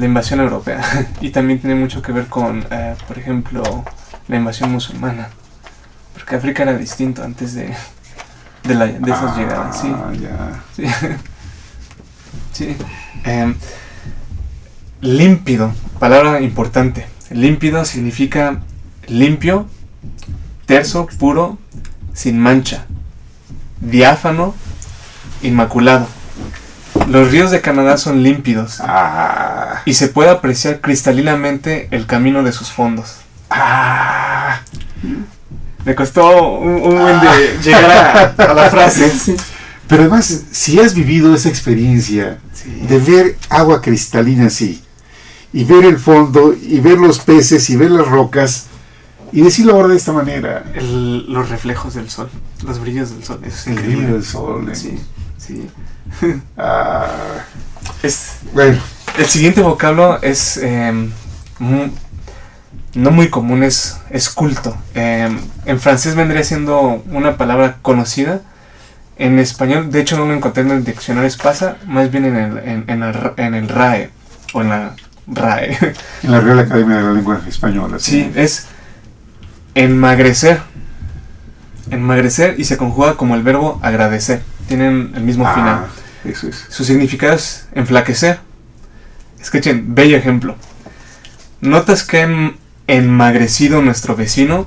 invasión europea. Y también tiene mucho que ver con, por ejemplo, la invasión musulmana. Porque África era distinto antes de esas llegadas. Sí. Límpido, palabra importante. Límpido significa limpio, terso, puro, sin mancha, diáfano, inmaculado. Los ríos de Canadá son límpidos y se puede apreciar cristalinamente el camino de sus fondos. Me costó un buen de llegar a la frase. Sí. Pero además, si has vivido esa experiencia de ver agua cristalina así, y ver el fondo, y ver los peces, y ver las rocas, y decirlo ahora de esta manera. Los reflejos del sol, los brillos del sol, eso es el increíble. brillo del sol. Sí, sí. Bueno. El siguiente vocablo es no muy común, es culto. En francés vendría siendo una palabra conocida. En español, de hecho, no lo encontré en el diccionario Espasa, más bien en el RAE, o en la RAE. En la Real Academia de la Lengua Española. Sí, es enmagrecer. Enmagrecer, y se conjuga como el verbo agradecer. Tienen el mismo final. Eso es. Su significado es enflaquecer. Escuchen, bello ejemplo. ¿Notas que han enmagrecido nuestro vecino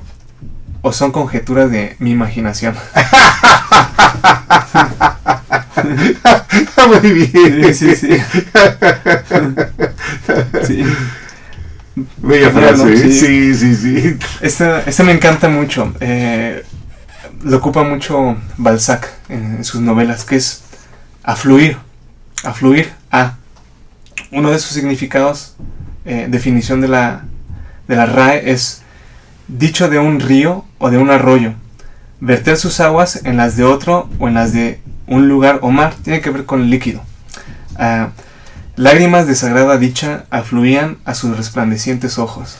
o son conjeturas de mi imaginación? Muy bien. Sí. Sí. Bella frase. Sí. Esta me encanta mucho. Lo ocupa mucho Balzac en sus novelas, que es afluir. Afluir a. Uno de sus significados, definición de la RAE, es dicho de un río o de un arroyo. Verter sus aguas en las de otro o en las de un lugar o mar. Tiene que ver con el líquido. Lágrimas de sagrada dicha afluían a sus resplandecientes ojos.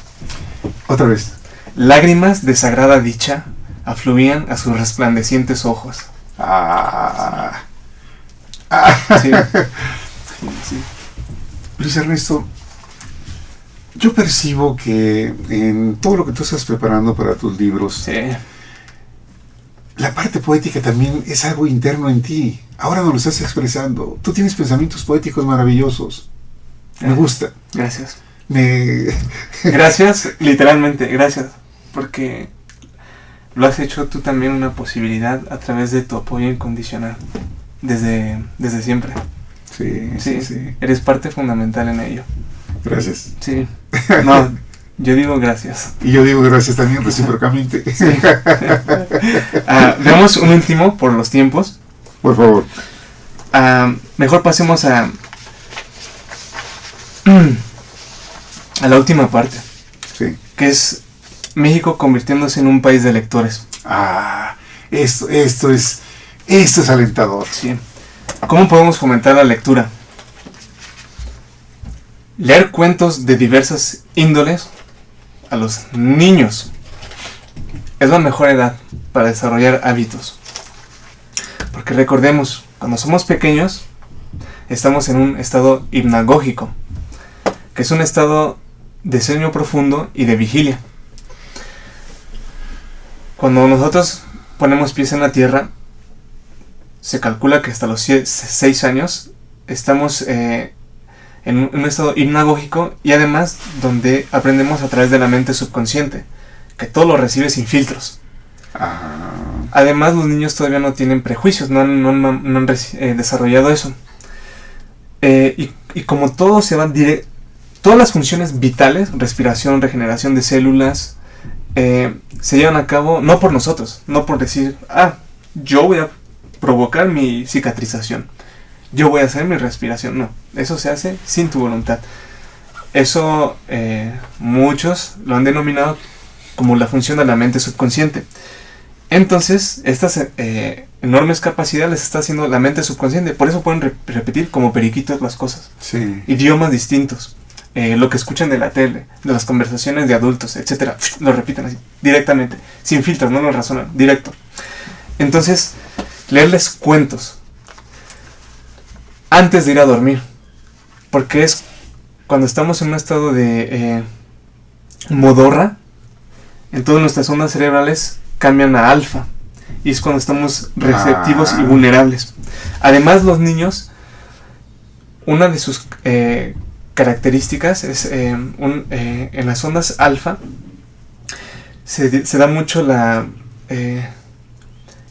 Otra vez. Lágrimas de sagrada dicha afluían a sus resplandecientes ojos. Sí. Luis Ernesto, yo percibo que en todo lo que tú estás preparando para tus libros, Sí. La parte poética también es algo interno en ti. Ahora nos lo estás expresando. Tú tienes pensamientos poéticos maravillosos. Me gusta. Gracias. Gracias, literalmente, gracias. Porque lo has hecho tú también una posibilidad a través de tu apoyo incondicional. Desde siempre. Sí. Eres parte fundamental en ello. Gracias. Sí. No, yo digo gracias. Y yo digo gracias también recíprocamente. Sí. Veamos un último por los tiempos. Por favor. Mejor pasemos a la última parte. Sí. Que es México convirtiéndose en un país de lectores. Esto es alentador. Sí. ¿Cómo podemos fomentar la lectura? Leer cuentos de diversas índoles a los niños es la mejor edad para desarrollar hábitos. Porque recordemos, cuando somos pequeños, estamos en un estado hipnagógico, que es un estado de sueño profundo y de vigilia. Cuando nosotros ponemos pies en la tierra, se calcula que hasta los 6 años estamos en un estado hipnagógico, y además donde aprendemos a través de la mente subconsciente, que todo lo recibe sin filtros. Además, los niños todavía no tienen prejuicios, no han desarrollado eso. Y como todo se va directo, todas las funciones vitales, respiración, regeneración de células, se llevan a cabo no por nosotros, no por decir, yo voy a provocar mi cicatrización, yo voy a hacer mi respiración. No, eso se hace sin tu voluntad. Eso muchos lo han denominado como la función de la mente subconsciente. Entonces, estas enormes capacidades les está haciendo la mente subconsciente. Por eso pueden repetir como periquitos las cosas. Sí. Idiomas distintos. Lo que escuchan de la tele, de las conversaciones de adultos, etcétera, lo repiten así, directamente, sin filtros, no lo razonan, directo. Entonces, leerles cuentos antes de ir a dormir, porque es cuando estamos en un estado de modorra, entonces nuestras ondas cerebrales cambian a alfa, y es cuando estamos receptivos y vulnerables. Además, los niños, una de sus características es en las ondas alfa se da mucho la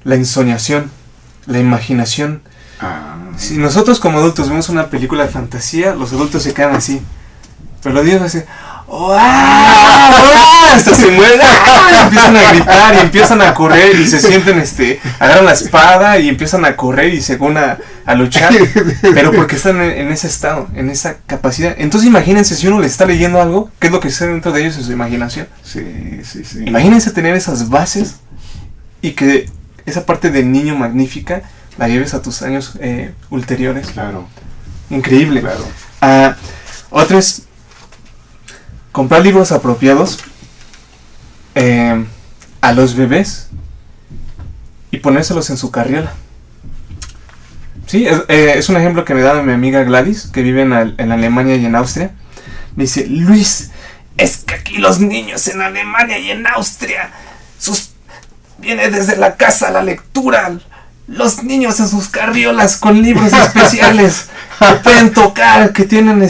ensoñación, la imaginación. Si nosotros como adultos vemos una película de fantasía, los adultos se quedan así, pero los niños dicen, Hasta se mueven, empiezan a gritar y empiezan a correr y se sienten, agarran la espada y empiezan a correr y se van a luchar, pero porque están en ese estado, en esa capacidad. Entonces imagínense si uno le está leyendo algo, ¿qué es lo que sucede dentro de ellos en su imaginación? Sí. Imagínense tener esas bases y que esa parte de niño magnífica la lleves a tus años ulteriores. Claro. Increíble. Claro. Otro es comprar libros apropiados a los bebés y ponérselos en su carriola. Sí, es un ejemplo que me da mi amiga Gladys, que vive en Alemania y en Austria. Me dice, Luis, es que aquí los niños en Alemania y en Austria, viene desde la casa la lectura, los niños en sus carriolas con libros especiales que pueden tocar, que tienen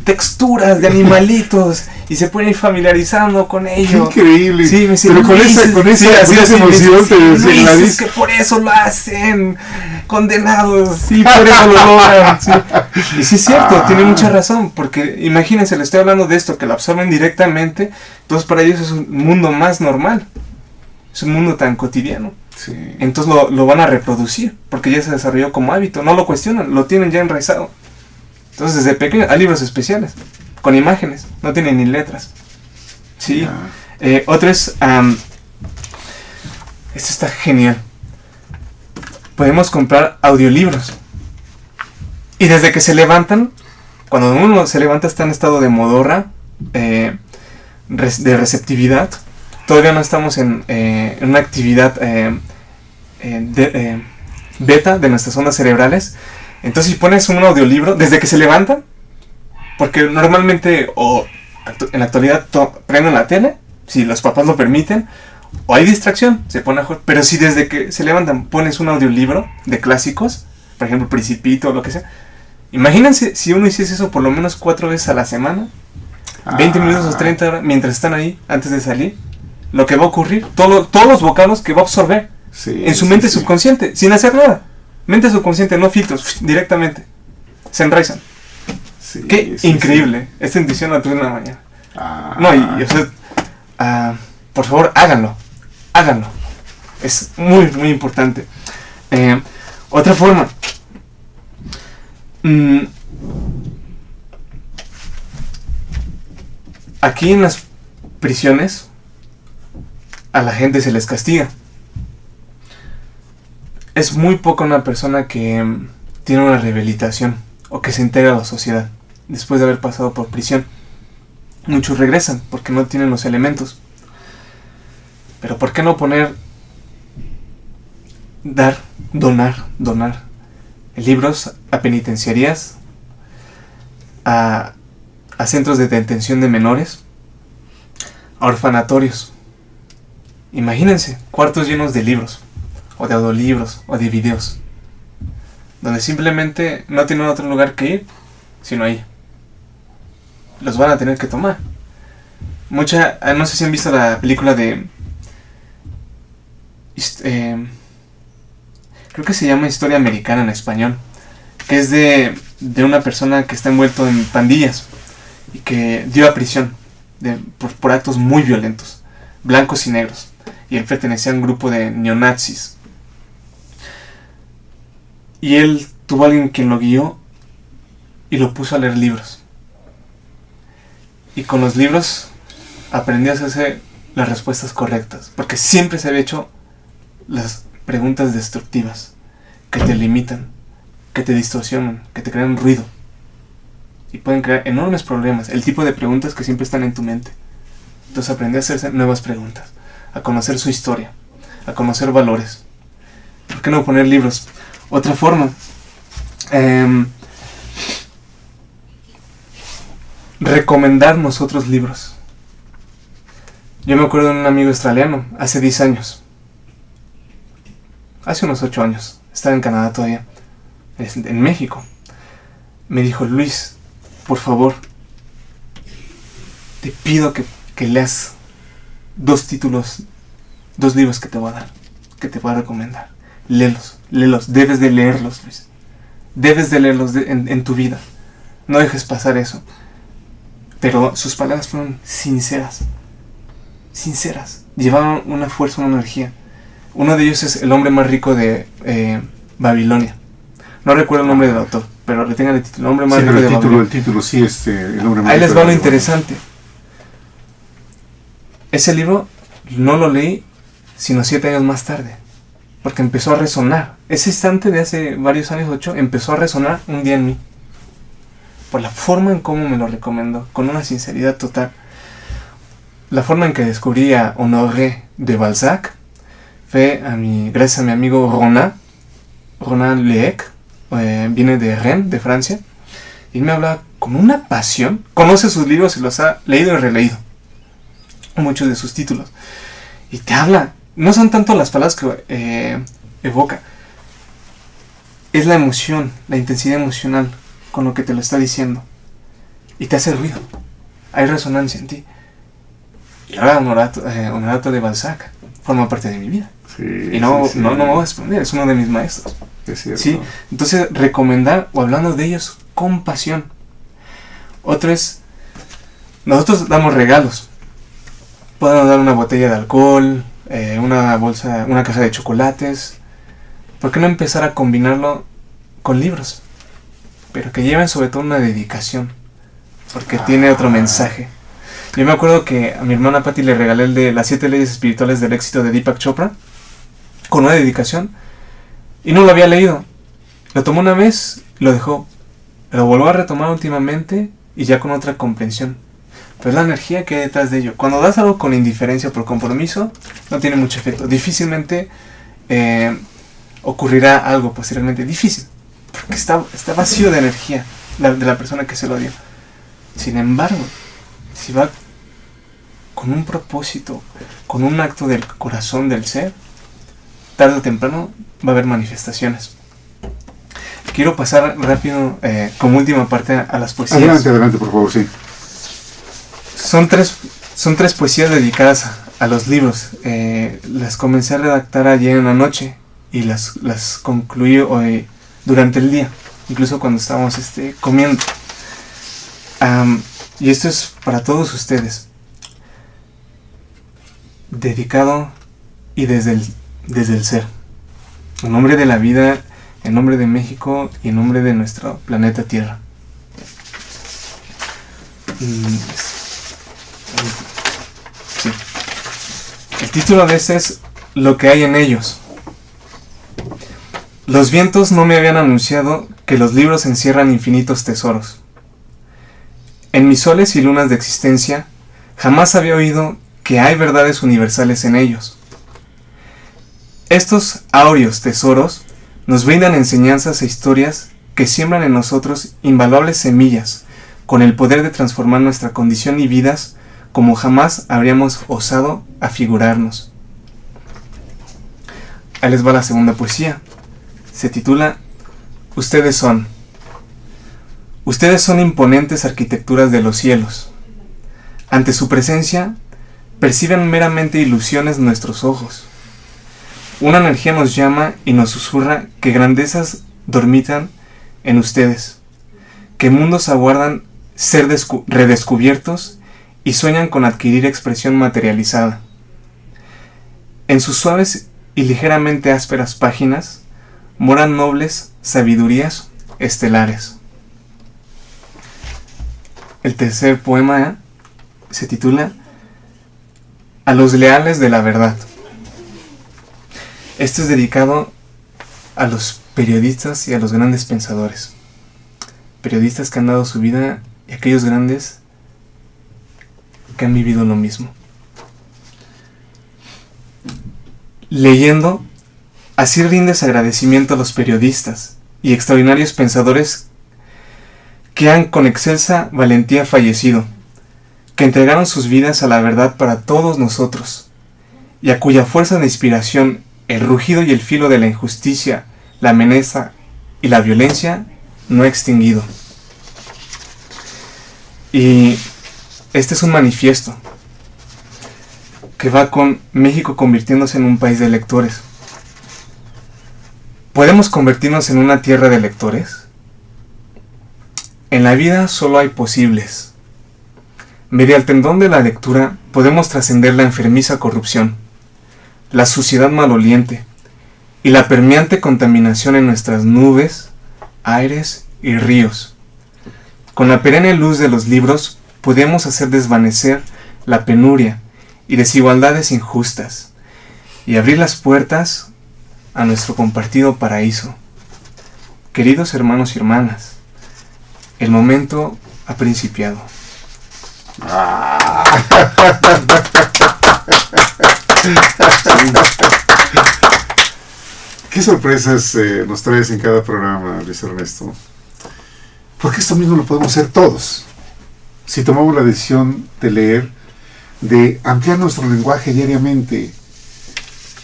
texturas de animalitos y se pueden ir familiarizando con ello. Qué increíble. Sí, me dice, pero con esa emoción te decía Gladys. Es que por eso lo hacen, condenados, sí, por eso lo logran. Sí. Y sí es cierto, tiene mucha razón, porque imagínense, le estoy hablando de esto, que lo absorben directamente, entonces para ellos es un mundo más normal, es un mundo tan cotidiano. Sí. Entonces lo van a reproducir, porque ya se desarrolló como hábito, no lo cuestionan, lo tienen ya enraizado. Entonces desde pequeño hay libros especiales, con imágenes, no tienen ni letras. Sí. Otro es, esto está genial. Podemos comprar audiolibros. Y desde que se levantan, cuando uno se levanta está en estado de modorra, de receptividad. Todavía no estamos en una actividad beta de nuestras ondas cerebrales. Entonces si pones un audiolibro desde que se levantan, porque normalmente en la actualidad prenden la tele, si los papás lo permiten, o hay distracción, se pone a jugar. Pero si desde que se levantan pones un audiolibro de clásicos, por ejemplo Principito o lo que sea, imagínense si uno hiciese eso por lo menos 4 veces a la semana, 20 minutos o 30 horas, mientras están ahí, antes de salir, lo que va a ocurrir, todos los vocablos que va a absorber en su mente subconsciente, sin hacer nada. Mente subconsciente, no filtros, directamente. Se enraizan. Sí, Qué increíble. Esta intuición la tuve en la mañana. No, por favor, háganlo. Es muy, muy importante. Otra forma. Aquí en las prisiones a la gente se les castiga. Es muy poca una persona que tiene una rehabilitación o que se integra a la sociedad después de haber pasado por prisión. Muchos regresan porque no tienen los elementos. Pero ¿por qué no donar libros a penitenciarías, a centros de detención de menores, a orfanatorios? Imagínense, cuartos llenos de libros, o de audiolibros, o de videos, donde simplemente no tienen otro lugar que ir, sino ahí. Los van a tener que tomar. No sé si han visto la película de... creo que se llama Historia Americana en español, que es de una persona que está envuelto en pandillas y que dio a prisión por actos muy violentos, blancos y negros, y él pertenecía a un grupo de neonazis. Y él tuvo a alguien quien lo guió y lo puso a leer libros. Y con los libros aprendió a hacerse las respuestas correctas, porque siempre se había hecho las preguntas destructivas, que te limitan, que te distorsionan, que te crean ruido y pueden crear enormes problemas, el tipo de preguntas que siempre están en tu mente. Entonces aprendí a hacerse nuevas preguntas, a conocer su historia, a conocer valores. ¿Por qué no poner libros? Otra forma, recomendar nosotros libros. Yo me acuerdo de un amigo australiano hace 10 años, hace unos 8 años, estaba en Canadá todavía, en México. Me dijo: Luis, por favor, te pido que leas 2 libros que te voy a dar, que te voy a recomendar. Léelos, debes de leerlos, Luis. Debes de leerlos en tu vida. No dejes pasar eso. pero sus palabras fueron sinceras. Sinceras. Llevaban una fuerza, una energía. Uno de ellos es el hombre más rico de Babilonia. No recuerdo el nombre del autor, pero retengan el título. El hombre más rico de Babilonia. El título, sí, el hombre más Ahí rico les va lo de interesante. Ese libro no lo leí sino 7 años más tarde, porque empezó a resonar. Ese instante de hace varios años, 8, empezó a resonar un día en mí, por la forma en cómo me lo recomendó, con una sinceridad total. La forma en que descubrí a Honoré de Balzac fue gracias a mi amigo Ronan Leec, viene de Rennes, de Francia, y me habla con una pasión. Conoce sus libros y los ha leído y releído, muchos de sus títulos, y te habla. No son tanto las palabras que evoca, es la emoción, la intensidad emocional con lo que te lo está diciendo, y te hace ruido, hay resonancia en ti. Y ahora Honorato de Balzac forma parte de mi vida. Sí, y no sí. me voy a esconder, es uno de mis maestros. Es cierto. ¿Sí? Entonces, recomendar o hablando de ellos con pasión. Otro es, nosotros damos regalos. Podemos dar una botella de alcohol, una caja de chocolates. ¿Por qué no empezar a combinarlo con libros? Pero que lleven sobre todo una dedicación, porque tiene otro mensaje. Yo me acuerdo que a mi hermana Patti le regalé el de las 7 leyes espirituales del éxito de Deepak Chopra, con una dedicación, y no lo había leído. Lo tomó una vez, lo dejó, lo volvió a retomar últimamente y ya con otra comprensión. Pero es la energía que hay detrás de ello. Cuando das algo con indiferencia o por compromiso, no tiene mucho efecto. Difícilmente ocurrirá algo posteriormente. Difícil, porque está vacío de energía de la persona que se lo dio. Sin embargo, si va con un propósito, con un acto del corazón del ser, tarde o temprano va a haber manifestaciones. Quiero pasar rápido, como última parte, a las poesías. Adelante, por favor, sí. Son tres poesías dedicadas a los libros. Las comencé a redactar ayer en la noche y las concluí hoy durante el día, incluso cuando estábamos comiendo. Y esto es para todos ustedes, dedicado y desde el ser, en nombre de la vida, en nombre de México y en nombre de nuestro planeta Tierra. Sí. El título de este es Lo que hay en ellos. Los vientos no me habían anunciado que los libros encierran infinitos tesoros. En mis soles y lunas de existencia, jamás había oído que hay verdades universales en ellos. Estos áureos tesoros nos brindan enseñanzas e historias que siembran en nosotros invaluables semillas, con el poder de transformar nuestra condición y vidas como jamás habríamos osado afigurarnos. Ahí les va la segunda poesía. Se titula Ustedes son. Ustedes son imponentes arquitecturas de los cielos. Ante su presencia, perciben meramente ilusiones nuestros ojos. Una energía nos llama y nos susurra que grandezas dormitan en ustedes, que mundos aguardan ser redescubiertos y sueñan con adquirir expresión materializada. En sus suaves y ligeramente ásperas páginas moran nobles sabidurías estelares. El tercer poema se titula A los leales de la verdad. Este es dedicado a los periodistas y a los grandes pensadores. Periodistas que han dado su vida y aquellos grandes que han vivido lo mismo. Leyendo, así rindes agradecimiento a los periodistas y extraordinarios pensadores que han con excelsa valentía fallecido, que entregaron sus vidas a la verdad para todos nosotros, y a cuya fuerza de inspiración el rugido y el filo de la injusticia, la amenaza y la violencia no ha extinguido. Y este es un manifiesto que va con México convirtiéndose en un país de lectores. ¿Podemos convertirnos en una tierra de lectores? En la vida solo hay posibles. Mediante el don de la lectura podemos trascender la enfermiza corrupción, la suciedad maloliente y la permeante contaminación en nuestras nubes, aires y ríos. Con la perenne luz de los libros podemos hacer desvanecer la penuria y desigualdades injustas y abrir las puertas a nuestro compartido paraíso. Queridos hermanos y hermanas, el momento ha principiado. Qué sorpresas nos traes en cada programa, Luis Ernesto. Porque esto mismo lo podemos hacer todos. Si tomamos la decisión de leer, de ampliar nuestro lenguaje diariamente.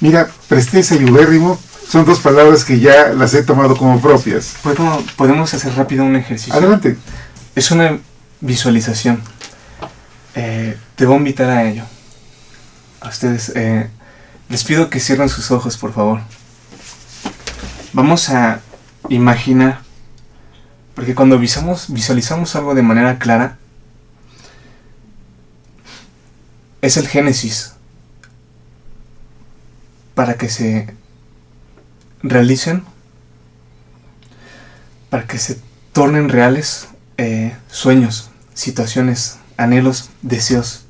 Mira, presteza y ubérrimo son dos palabras que ya las he tomado como propias. Podemos hacer rápido un ejercicio. Adelante. Es una visualización. Te voy a invitar a ello. A ustedes. Les pido que cierren sus ojos, por favor. Vamos a imaginar, porque cuando visualizamos algo de manera clara, es el génesis para que se realicen, para que se tornen reales sueños, situaciones, anhelos, deseos.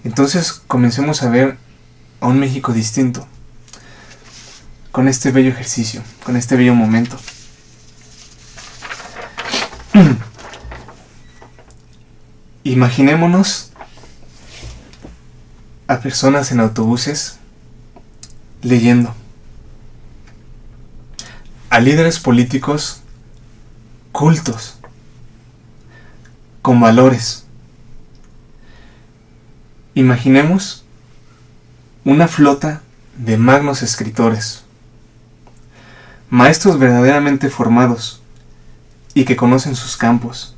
Entonces comencemos a ver a un México distinto con este bello ejercicio, con este bello momento. Imaginémonos a personas en autobuses leyendo, a líderes políticos cultos, con valores. Imaginemos una flota de magnos escritores, maestros verdaderamente formados y que conocen sus campos.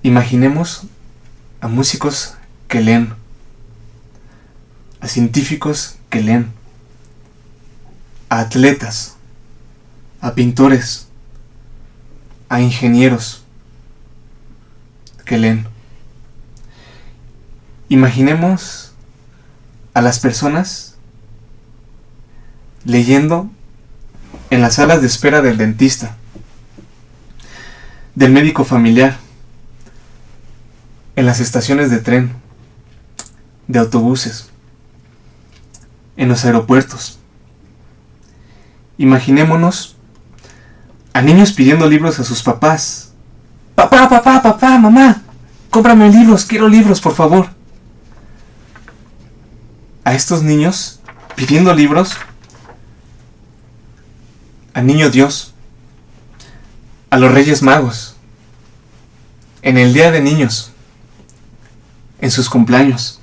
Imaginemos a músicos que leen, a científicos que leen, a atletas, a pintores, a ingenieros que leen. Imaginemos a las personas leyendo en las salas de espera del dentista, del médico familiar, en las estaciones de tren, de autobuses, en los aeropuertos. Imaginémonos a niños pidiendo libros a sus papás. Papá, papá, papá, mamá, cómprame libros, quiero libros, por favor. A estos niños pidiendo libros al niño Dios, a los Reyes Magos, en el Día de Niños, en sus cumpleaños.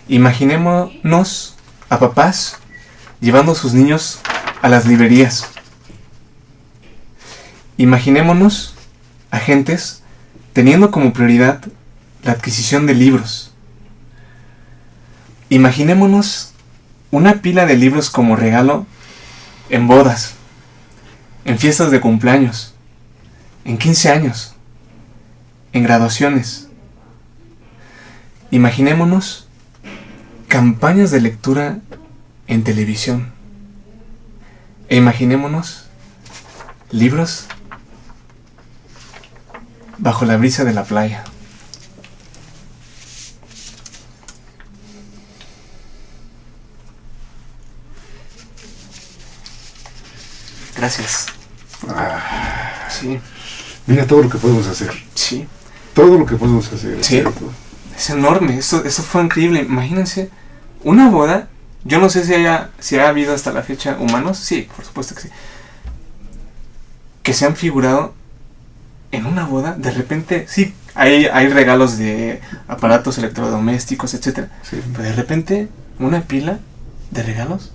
Imaginémonos a papás llevando a sus niños a las librerías. Imaginémonos a gentes teniendo como prioridad la adquisición de libros. Imaginémonos una pila de libros como regalo en bodas, en fiestas de cumpleaños, en 15 años, en graduaciones. Imaginémonos campañas de lectura en televisión. E imaginémonos libros bajo la brisa de la playa. Gracias. Sí. Mira todo lo que podemos hacer. Sí. Todo lo que podemos hacer. Sí. Es enorme. Eso fue increíble. Imagínense una boda. Yo no sé si ha habido hasta la fecha humanos. Sí, por supuesto que sí. Que se han figurado en una boda. De repente, sí, hay regalos de aparatos electrodomésticos, etc. Sí. Pero de repente, una pila de regalos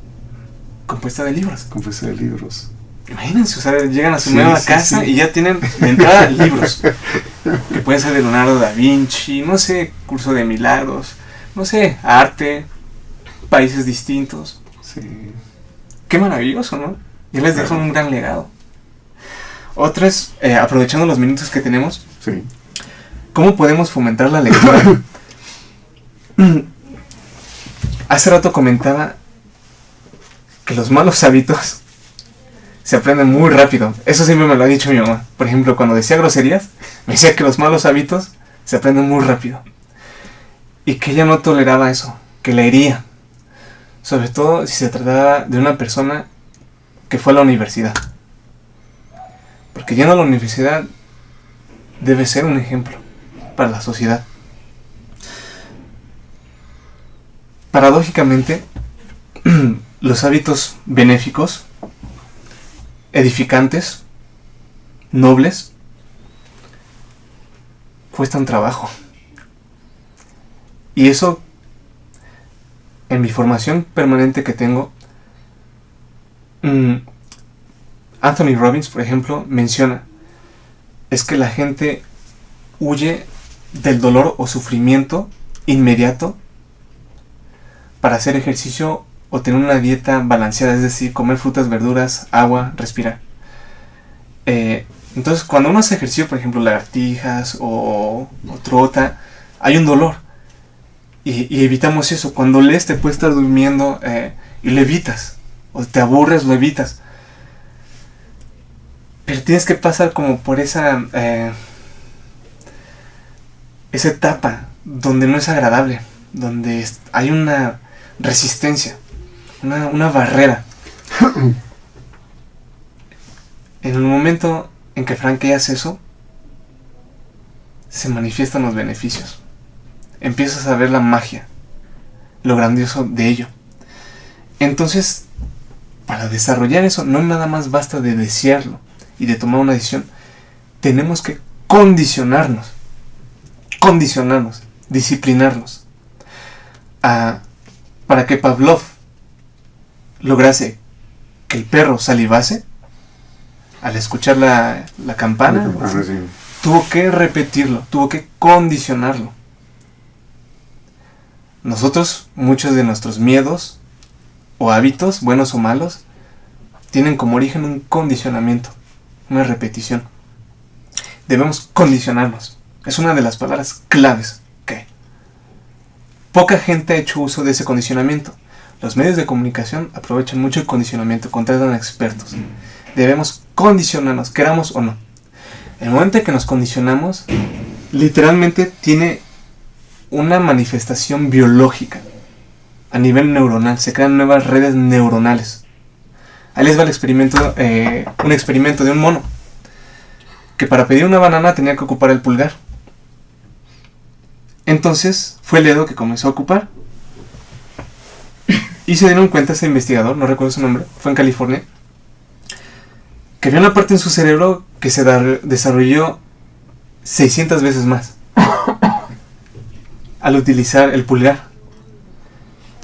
compuesta de libros. Compuesta de libros. Imagínense, o sea, llegan a su nueva casa y ya tienen de entrada libros. Que pueden ser de Leonardo da Vinci, no sé, curso de milagros, no sé, arte, países distintos. Sí. Qué maravilloso, ¿no? Ya les dejan un gran legado. Otras, aprovechando los minutos que tenemos, Sí. ¿Cómo podemos fomentar la lectura? Hace rato comentaba que los malos hábitos se aprenden muy rápido. Eso siempre me lo ha dicho mi mamá. Por ejemplo, cuando decía groserías, me decía que los malos hábitos se aprenden muy rápido. Y que ella no toleraba eso, que la hería. Sobre todo si se trataba de una persona que fue a la universidad. Porque yendo a la universidad debe ser un ejemplo para la sociedad. Paradójicamente, los hábitos benéficos, edificantes, nobles, cuestan trabajo. Y eso, en mi formación permanente que tengo, Anthony Robbins, por ejemplo, menciona, es que la gente huye del dolor o sufrimiento inmediato para hacer ejercicio o tener una dieta balanceada, es decir, comer frutas, verduras, agua, respirar. Entonces, cuando uno hace ejercicio, por ejemplo, lagartijas o trota, hay un dolor. Y evitamos eso. Cuando lees, te puedes estar durmiendo y lo evitas. O te aburres, lo evitas. Pero tienes que pasar como por esa etapa donde no es agradable, donde hay una resistencia, una barrera. En el momento en que franqueas eso, se manifiestan los beneficios. Empiezas a ver la magia, lo grandioso de ello. Entonces, para desarrollar eso, no nada más basta de desearlo y de tomar una decisión. Tenemos que condicionarnos, disciplinarnos. Para que Pavlov lograse que el perro salivase al escuchar la campana, tuvo que repetirlo, tuvo que condicionarlo. Nosotros, muchos de nuestros miedos o hábitos, buenos o malos, tienen como origen un condicionamiento, una repetición. Debemos condicionarnos. Es una de las palabras claves que hay. Poca gente ha hecho uso de ese condicionamiento. Los medios de comunicación aprovechan mucho el condicionamiento, contratan a expertos. Debemos condicionarnos, queramos o no. El momento en que nos condicionamos, literalmente tiene una manifestación biológica a nivel neuronal. Se crean nuevas redes neuronales. Ahí les va el experimento, un experimento de un mono que para pedir una banana tenía que ocupar el pulgar. Entonces fue el dedo que comenzó a ocupar. Y se dieron cuenta, ese investigador, no recuerdo su nombre, fue en California, que había una parte en su cerebro que se desarrolló 600 veces más al utilizar el pulgar.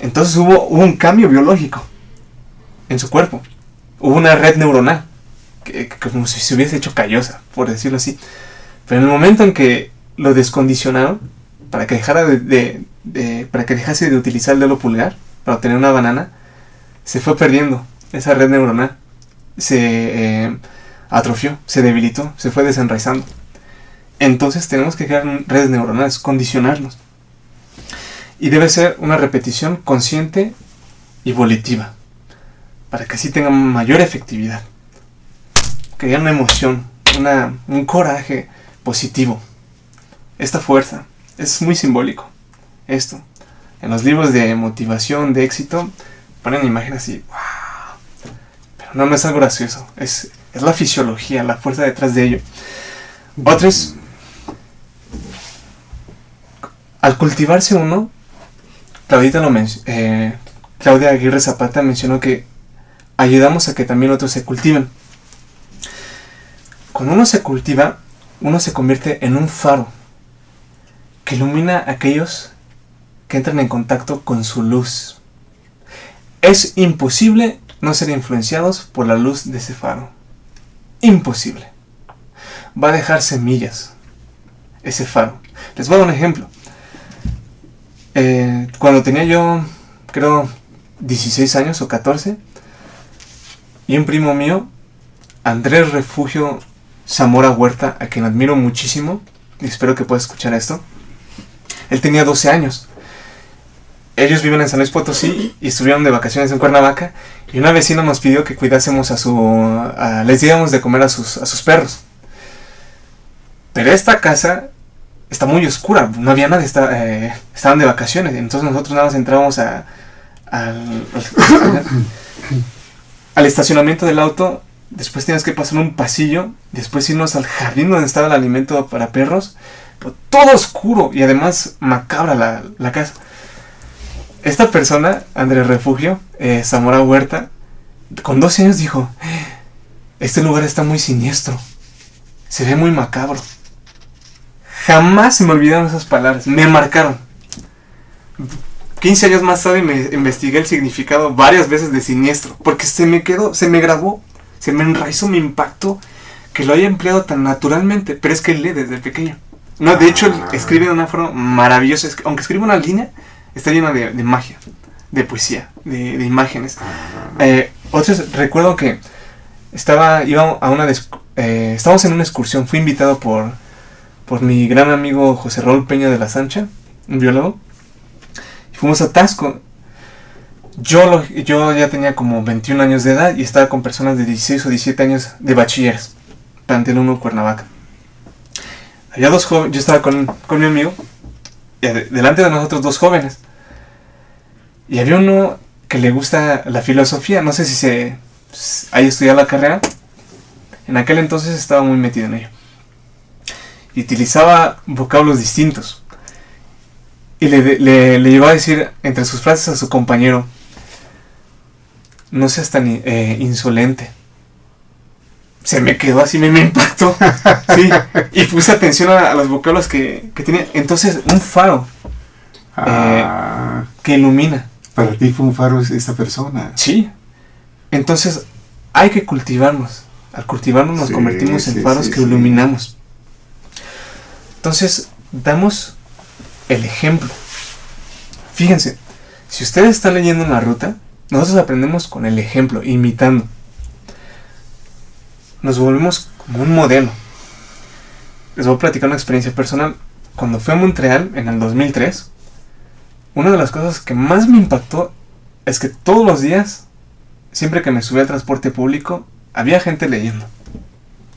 Entonces hubo un cambio biológico en su cuerpo. Hubo una red neuronal que como si se hubiese hecho callosa, por decirlo así. Pero en el momento en que lo descondicionaron para que dejara para que dejase de utilizar el dedo pulgar para obtener una banana, se fue perdiendo esa red neuronal. Se atrofió, se debilitó, se fue desenraizando. Entonces tenemos que crear redes neuronales, condicionarnos. Y debe ser una repetición consciente y volitiva, para que así tenga mayor efectividad. Que haya una emoción, un coraje positivo. Esta fuerza es muy simbólico. Esto, en los libros de motivación, de éxito, ponen imágenes así, wow. Pero no es algo gracioso, es la fisiología, la fuerza detrás de ello. Otros, al cultivarse uno, Claudia Aguirre Zapata mencionó que ayudamos a que también otros se cultiven. Cuando uno se cultiva, uno se convierte en un faro que ilumina a aquellos que entran en contacto con su luz. Es imposible no ser influenciados por la luz de ese faro. Imposible. Va a dejar semillas ese faro. Les voy a dar un ejemplo. Cuando tenía yo, creo, 16 años o 14, y un primo mío, Andrés Refugio Zamora Huerta, a quien admiro muchísimo, y espero que pueda escuchar esto. Él tenía 12 años. Ellos viven en San Luis Potosí y estuvieron de vacaciones en Cuernavaca. Y una vecina nos pidió que cuidásemos les diéramos de comer a sus perros. Pero esta casa está muy oscura, no había nadie, estaban de vacaciones. Entonces nosotros nada más entrábamos al estacionamiento del auto. Después tenías que pasar un pasillo, después irnos al jardín donde estaba el alimento para perros. Pero todo oscuro y además macabra la casa. Esta persona, Andrés Refugio, Zamora Huerta, con 12 años dijo: este lugar está muy siniestro, se ve muy macabro. Jamás se me olvidaron esas palabras, me marcaron. 15 años más tarde me investigué el significado varias veces de siniestro, porque se me grabó, se me enraizó, me impactó que lo haya empleado tan naturalmente, pero es que él lee desde pequeño. No, de hecho, él escribe de una forma maravillosa, aunque escribe una línea, está llena de magia, de poesía, de imágenes. Recuerdo que estábamos en una excursión, fui invitado por mi gran amigo José Raúl Peña de la Sancha, un biólogo, y fuimos a Taxco. Yo ya tenía como 21 años de edad y estaba con personas de 16 o 17 años de bachilleres, Plantel 1 Cuernavaca. Había dos jóvenes, yo estaba con mi amigo, y delante de nosotros dos jóvenes, y había uno que le gusta la filosofía, no sé si haya estudiado la carrera. En aquel entonces estaba muy metido en ello y utilizaba vocablos distintos, y le llegó a decir entre sus frases a su compañero: no seas tan insolente. Se me quedó así, me impactó. Sí, y puse atención a los vocablos que tenía. Entonces, un faro que ilumina. Para ti fue un faro esta persona. Sí. Entonces, hay que cultivarnos. Al cultivarnos nos convertimos en faros que iluminamos. Entonces, damos el ejemplo. Fíjense, si ustedes están leyendo una ruta, nosotros aprendemos con el ejemplo, imitando. Nos volvemos como un modelo. Les voy a platicar una experiencia personal. Cuando fui a Montreal en el 2003, una de las cosas que más me impactó es que todos los días, siempre que me subía al transporte público, había gente leyendo.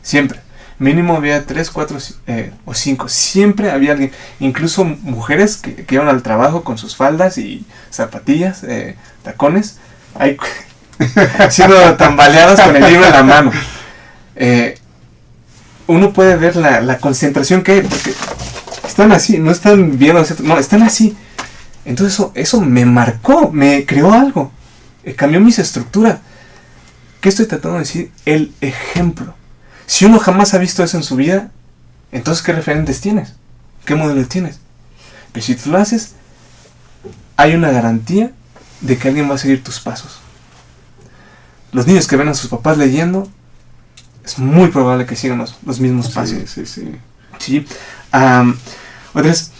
Siempre. Mínimo había 3, 4 o 5. Siempre había alguien. Incluso mujeres que iban al trabajo con sus faldas y zapatillas, tacones, ahí, siendo tambaleadas con el libro en la mano. Uno puede ver la concentración que hay, porque están así, no están viendo, no, están así. Entonces eso me marcó, me creó algo, cambió mis estructuras. ¿Qué estoy tratando de decir? El ejemplo. Si uno jamás ha visto eso en su vida, entonces ¿qué referentes tienes? ¿Qué modelo tienes? Pero si tú lo haces, hay una garantía de que alguien va a seguir tus pasos. Los niños que ven a sus papás leyendo, es muy probable que sigan los mismos pasos. Sí. Otras,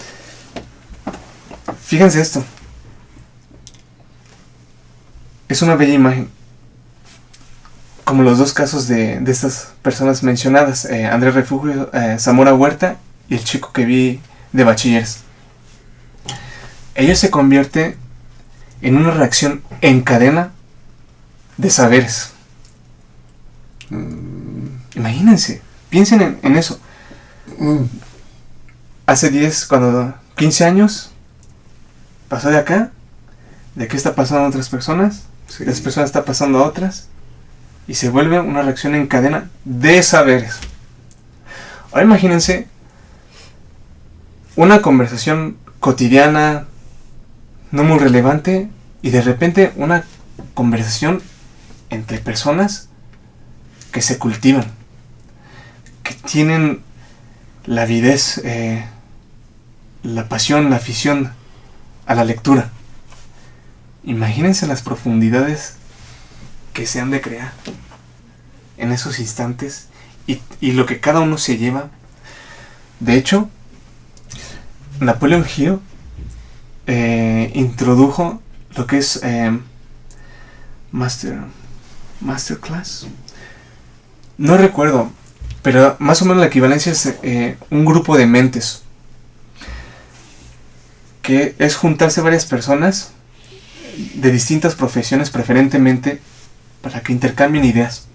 fíjense esto. Es una bella imagen. Como los dos casos de estas personas mencionadas, Andrés Refugio, Zamora Huerta y el chico que vi de bachilleres. Ello se convierte en una reacción en cadena de saberes. Imagínense, piensen en eso. Hace 15 años pasó de acá, de qué está pasando a otras personas, de las personas está pasando a otras, y se vuelve una reacción en cadena de saberes. Ahora imagínense una conversación cotidiana, no muy relevante, y de repente una conversación entre personas que se cultivan, que tienen la avidez, la pasión, la afición a la lectura. Imagínense las profundidades que se han de crear en esos instantes y lo que cada uno se lleva. De hecho, Napoleon Hill introdujo lo que es Masterclass. No recuerdo, Pero más o menos la equivalencia es un grupo de mentes, que es juntarse varias personas de distintas profesiones, preferentemente para que intercambien ideas.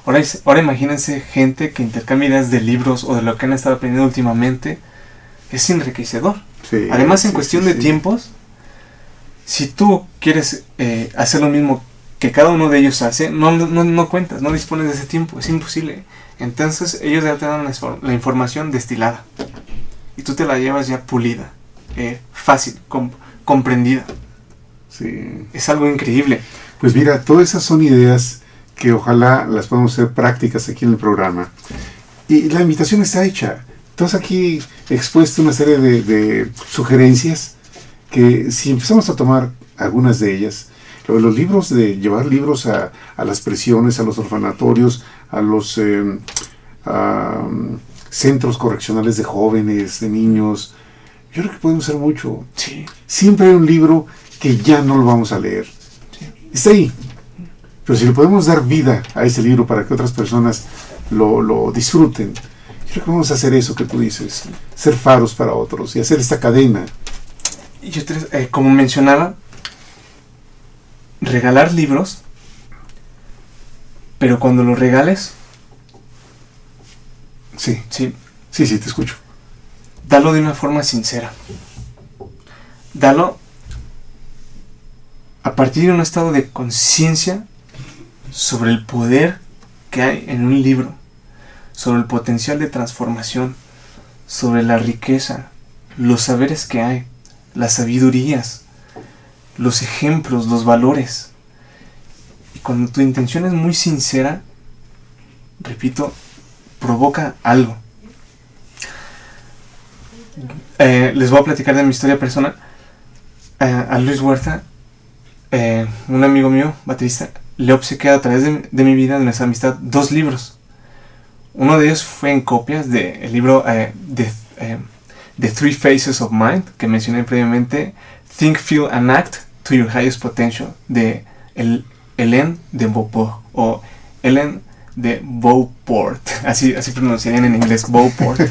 Ahora imagínense gente que intercambia ideas de libros o de lo que han estado aprendiendo últimamente. Es enriquecedor. Sí, Además, en cuestión de tiempos, si tú quieres hacer lo mismo que cada uno de ellos hace, no cuentas, no dispones de ese tiempo, es imposible. Entonces ellos ya te dan la información destilada y tú te la llevas ya pulida, fácil, comprendida. Sí. Es algo increíble. Pues mira, todas esas son ideas que ojalá las podamos hacer prácticas aquí en el programa. Y la invitación está hecha. Entonces aquí he expuesto una serie de sugerencias que si empezamos a tomar algunas de ellas, los libros, de llevar libros a las prisiones, a los orfanatorios, a los centros correccionales de jóvenes, de niños, yo creo que podemos hacer mucho. Sí. Siempre hay un libro que ya no lo vamos a leer. Sí. Está ahí. Pero si le podemos dar vida a ese libro para que otras personas lo disfruten, yo creo que vamos a hacer eso que tú dices, ser faros para otros y hacer esta cadena. Y yo como mencionaba, regalar libros, pero cuando los regales, Sí, sí, te escucho. dalo de una forma sincera. Dalo a partir de un estado de conciencia sobre el poder que hay en un libro, sobre el potencial de transformación, sobre la riqueza, los saberes que hay, las sabidurías, los ejemplos, los valores. Y cuando tu intención es muy sincera, repito, provoca algo. Les voy a platicar de mi historia personal. A Luis Huerta, un amigo mío, baterista, le he obsequiado a través de mi vida, de nuestra amistad, 2 libros. Uno de ellos fue en copias del libro The Three Phases of Mind, que mencioné previamente, Think, Feel and Act to Your Highest Potential, de Hélène de Beauport, o Hélène de Beauport, así pronunciarían en inglés, Beauport.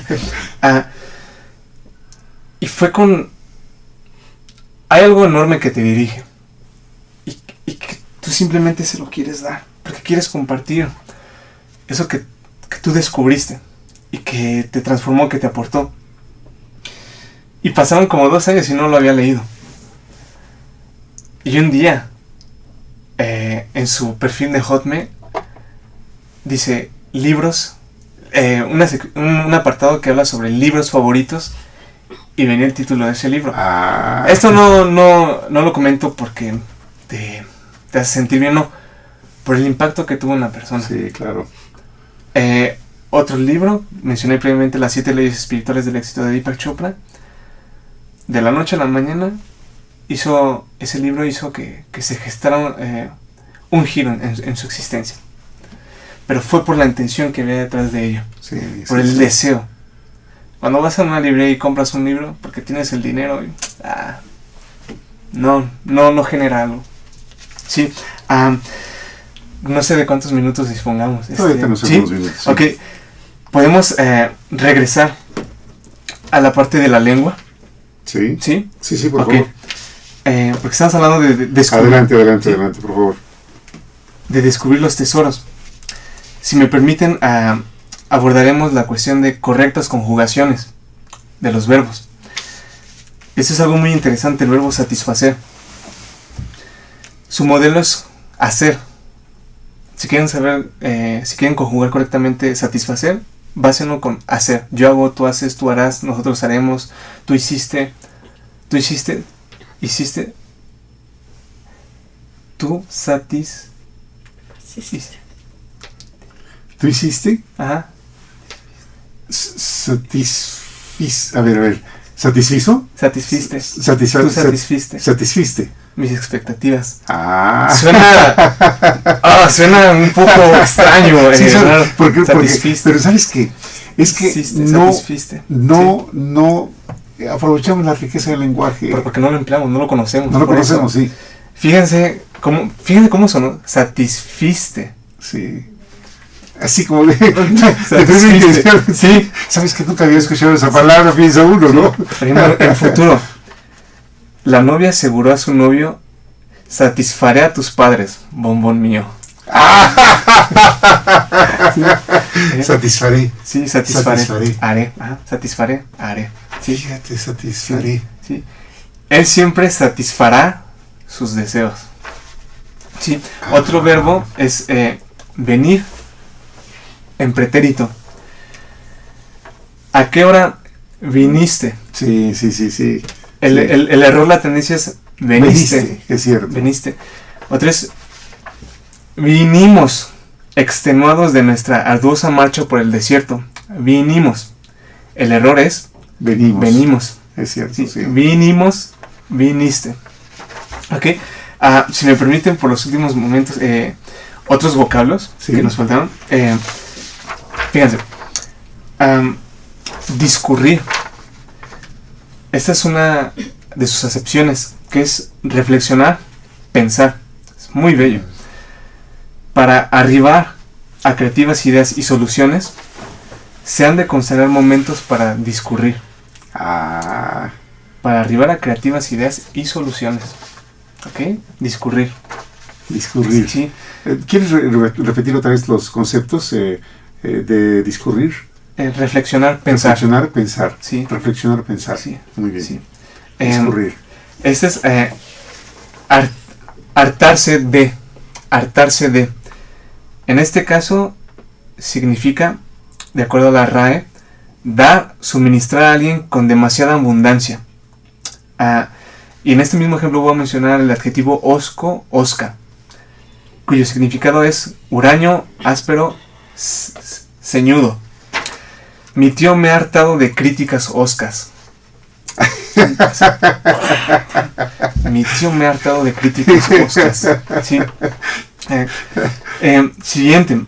Y fue hay algo enorme que te dirige y que tú simplemente se lo quieres dar, porque quieres compartir eso que tú descubriste y que te transformó, que te aportó. Y pasaron como 2 años y no lo había leído. Y un día, en su perfil de Hotmail, dice libros, un apartado que habla sobre libros favoritos, y venía el título de ese libro. Esto no lo comento porque te hace sentir bien, no, por el impacto que tuvo en la persona. Sí, claro. Otro libro, mencioné previamente Las 7 leyes espirituales del éxito de Deepak Chopra. De la noche a la mañana, ese libro hizo que se gestara un giro en su existencia. Pero fue por la intención que había detrás de ello, por el deseo. Cuando vas a una librería y compras un libro porque tienes el dinero, no genera algo. Sí. No sé de cuántos minutos dispongamos. Todavía tenemos unos minutos. Sí. Ok. Podemos regresar a la parte de la lengua. Sí. Sí. Sí, por favor. Porque estamos hablando de descubrir. Adelante, por favor. De descubrir los tesoros. Si me permiten, abordaremos la cuestión de correctas conjugaciones de los verbos. Eso es algo muy interesante, el verbo satisfacer. Su modelo es hacer. Si quieren saber, si quieren conjugar correctamente satisfacer, básenlo con hacer. Yo hago, tú haces, tú harás, nosotros haremos, tú hiciste, tú satisficiste. ¿Tú hiciste? Ajá. A ver. ¿Satisfizo? Satisfiste. Tú satisfiste. Satisfiste. Mis expectativas. Suena un poco extraño. Sí, raro. Porque, satisfiste. pero ¿sabes qué? Es que satisfiste. No aprovechamos la riqueza del lenguaje. Pero porque no lo empleamos, no lo conocemos. No lo conocemos, sí. Fíjense cómo sonó. Satisfiste. Sí. Así como de satisfiste. Sí. Sabes que nunca había escuchado esa palabra, piensa uno, Sí. ¿no? Por ejemplo, en futuro, la novia aseguró a su novio: satisfaré a tus padres, bombón mío. Satisfaré. Sí, satisfaré. Satisfaré. Haré. Ajá, satisfaré, haré. Sí, Fíjate, satisfaré. sí. Él siempre satisfará sus deseos. Sí. Otro verbo es venir en pretérito. ¿A qué hora viniste? Sí, sí, sí, sí. El error, la tendencia es veniste. Es cierto. Veniste. Otra es vinimos, extenuados de nuestra arduosa marcha por el desierto. Vinimos. El error es venimos. Es cierto, Sí, sí. vinimos, viniste. Ok. Si me permiten, por los últimos momentos, otros vocablos Sí. que nos faltaron. Fíjense. Discurrir. Esta es una de sus acepciones, que es reflexionar, pensar. Es muy bello. Para arribar a creativas ideas y soluciones, se han de considerar momentos para discurrir. Para arribar a creativas ideas y soluciones. ¿Ok? Discurrir. Discurrir. Sí. ¿Quieres repetir otra vez los conceptos de discurrir? Reflexionar, pensar. Reflexionar, pensar. Sí. Reflexionar, pensar. Sí. Muy bien. Sí. Discurrir. Este es hartarse de. Hartarse de. En este caso significa, de acuerdo a la RAE, dar, suministrar a alguien con demasiada abundancia. Y en este mismo ejemplo voy a mencionar el adjetivo osco, osca, cuyo significado es huraño, áspero, ceñudo. Mi tío me ha hartado de críticas oscas. Mi tío me ha hartado de críticas oscas. Sí. Siguiente.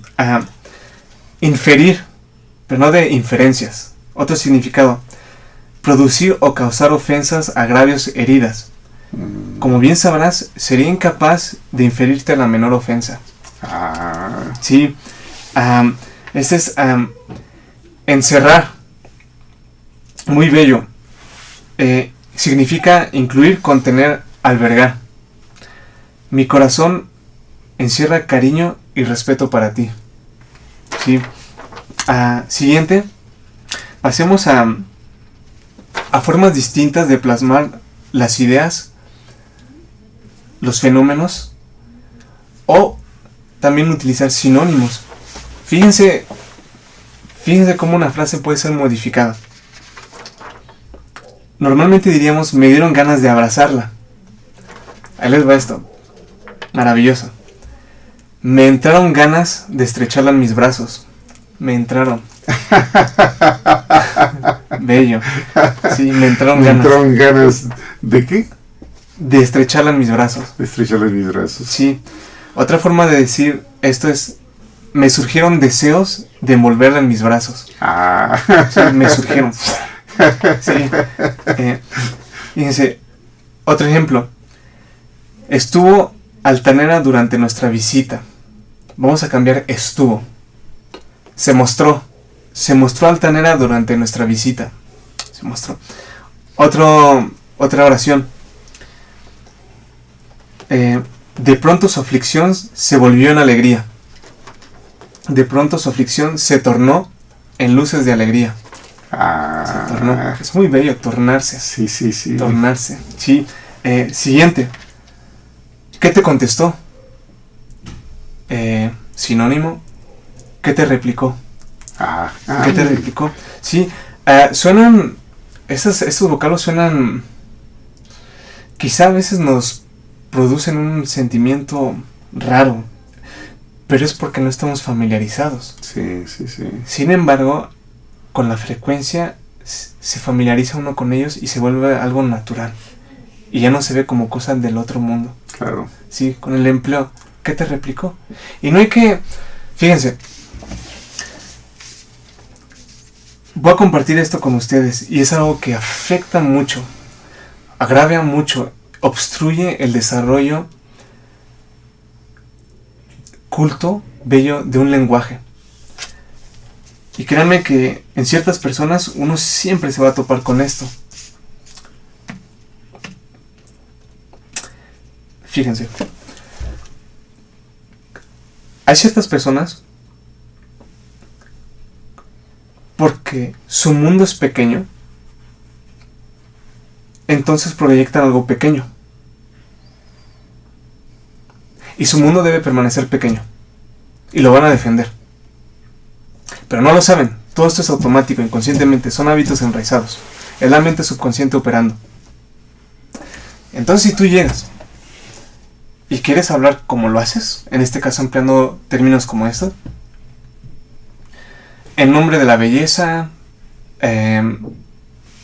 Inferir, pero no de inferencias. Otro significado: producir o causar ofensas, agravios, heridas. Como bien sabrás, sería incapaz de inferirte la menor ofensa. Sí. Este es encerrar. Muy bello. Significa incluir, contener, albergar. Mi corazón encierra cariño y respeto para ti. Sí. Siguiente. Pasemos a formas distintas de plasmar las ideas, los fenómenos, o también utilizar sinónimos. Fíjense cómo una frase puede ser modificada. Normalmente diríamos: me dieron ganas de abrazarla. Ahí les va esto. Maravilloso. Me entraron ganas de estrecharla en mis brazos. Me entraron. Bello. Sí, me entraron ganas. ¿Me entraron ganas de qué? De estrecharla en mis brazos. De estrecharla en mis brazos. Sí. Otra forma de decir esto es: me surgieron deseos de envolverla en mis brazos. Sí, me surgieron. Sí. Fíjense, otro ejemplo. Estuvo altanera durante nuestra visita. Vamos a cambiar estuvo. Se mostró altanera durante nuestra visita. Se mostró. Otra oración. De pronto su aflicción se volvió en alegría. De pronto su aflicción se tornó en luces de alegría. Se tornó. Es muy bello, tornarse. Sí, sí, sí. Tornarse. Sí. Siguiente. ¿Qué te contestó? Sinónimo. ¿Qué te replicó? ¿Qué te replicó? Sí. Suenan. Estos vocablos suenan. Quizá a veces nos producen un sentimiento raro, pero es porque no estamos familiarizados. Sí, sí, sí. Sin embargo, con la frecuencia se familiariza uno con ellos y se vuelve algo natural. Y ya no se ve como cosas del otro mundo. Claro. Sí, con el empleo. ¿Qué te replicó? Y no hay que... Fíjense. Voy a compartir esto con ustedes y es algo que afecta mucho, agravia mucho, obstruye el desarrollo culto, bello de un lenguaje. Y créanme que en ciertas personas uno siempre se va a topar con esto. Fíjense. Hay ciertas personas porque su mundo es pequeño, entonces proyectan algo pequeño. Y su mundo debe permanecer pequeño. Y lo van a defender. Pero no lo saben. Todo esto es automático, inconscientemente. Son hábitos enraizados. Es la mente subconsciente operando. Entonces si tú llegas y quieres hablar como lo haces, en este caso empleando términos como estos, en nombre de la belleza,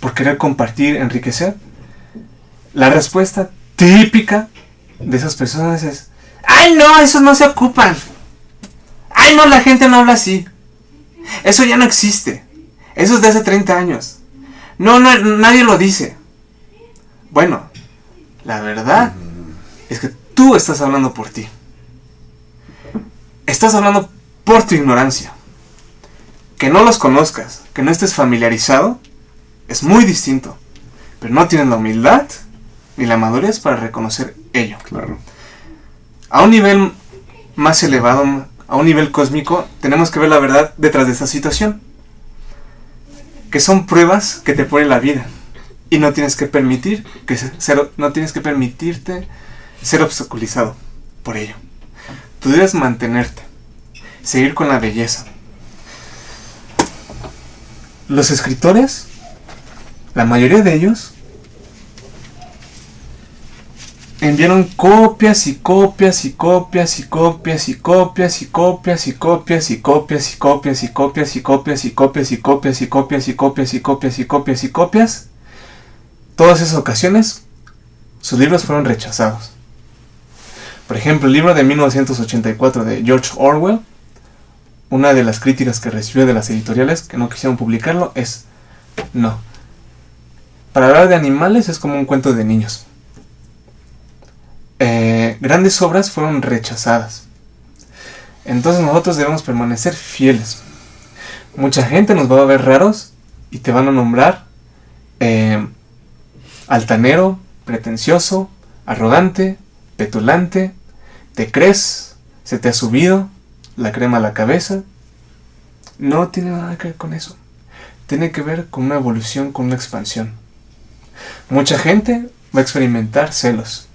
por querer compartir, enriquecer, la respuesta típica de esas personas es: ¡ay no, esos no se ocupan! ¡Ay no, la gente no habla así! Eso ya no existe. Eso es de hace 30 años. No, nadie lo dice. Bueno, la verdad es que tú estás hablando por ti. Estás hablando por tu ignorancia. Que no los conozcas, que no estés familiarizado, es muy distinto. Pero no tienes la humildad ni la madurez para reconocer ello. Claro. A un nivel más elevado, a un nivel cósmico, tenemos que ver la verdad detrás de esta situación. Que son pruebas que te pone la vida. Y no tienes que permitirte ser obstaculizado por ello. Tú debes mantenerte, seguir con la belleza. Los escritores, la mayoría de ellos, enviaron copias y copias y copias y copias y copias y copias y copias y copias y copias y copias y copias y copias y copias y copias y copias y copias y copias y copias. Todas esas ocasiones, sus libros fueron rechazados. Por ejemplo, el libro de 1984 de George Orwell, una de las críticas que recibió de las editoriales que no quisieron publicarlo es: no. Para hablar de animales es como un cuento de niños. Grandes obras fueron rechazadas. Entonces nosotros debemos permanecer fieles. Mucha gente nos va a ver raros y te van a nombrar altanero, pretencioso, arrogante, petulante. ¿Te crees? ¿Se te ha subido la crema a la cabeza? No tiene nada que ver con eso. Tiene que ver con una evolución, con una expansión. Mucha gente va a experimentar celos.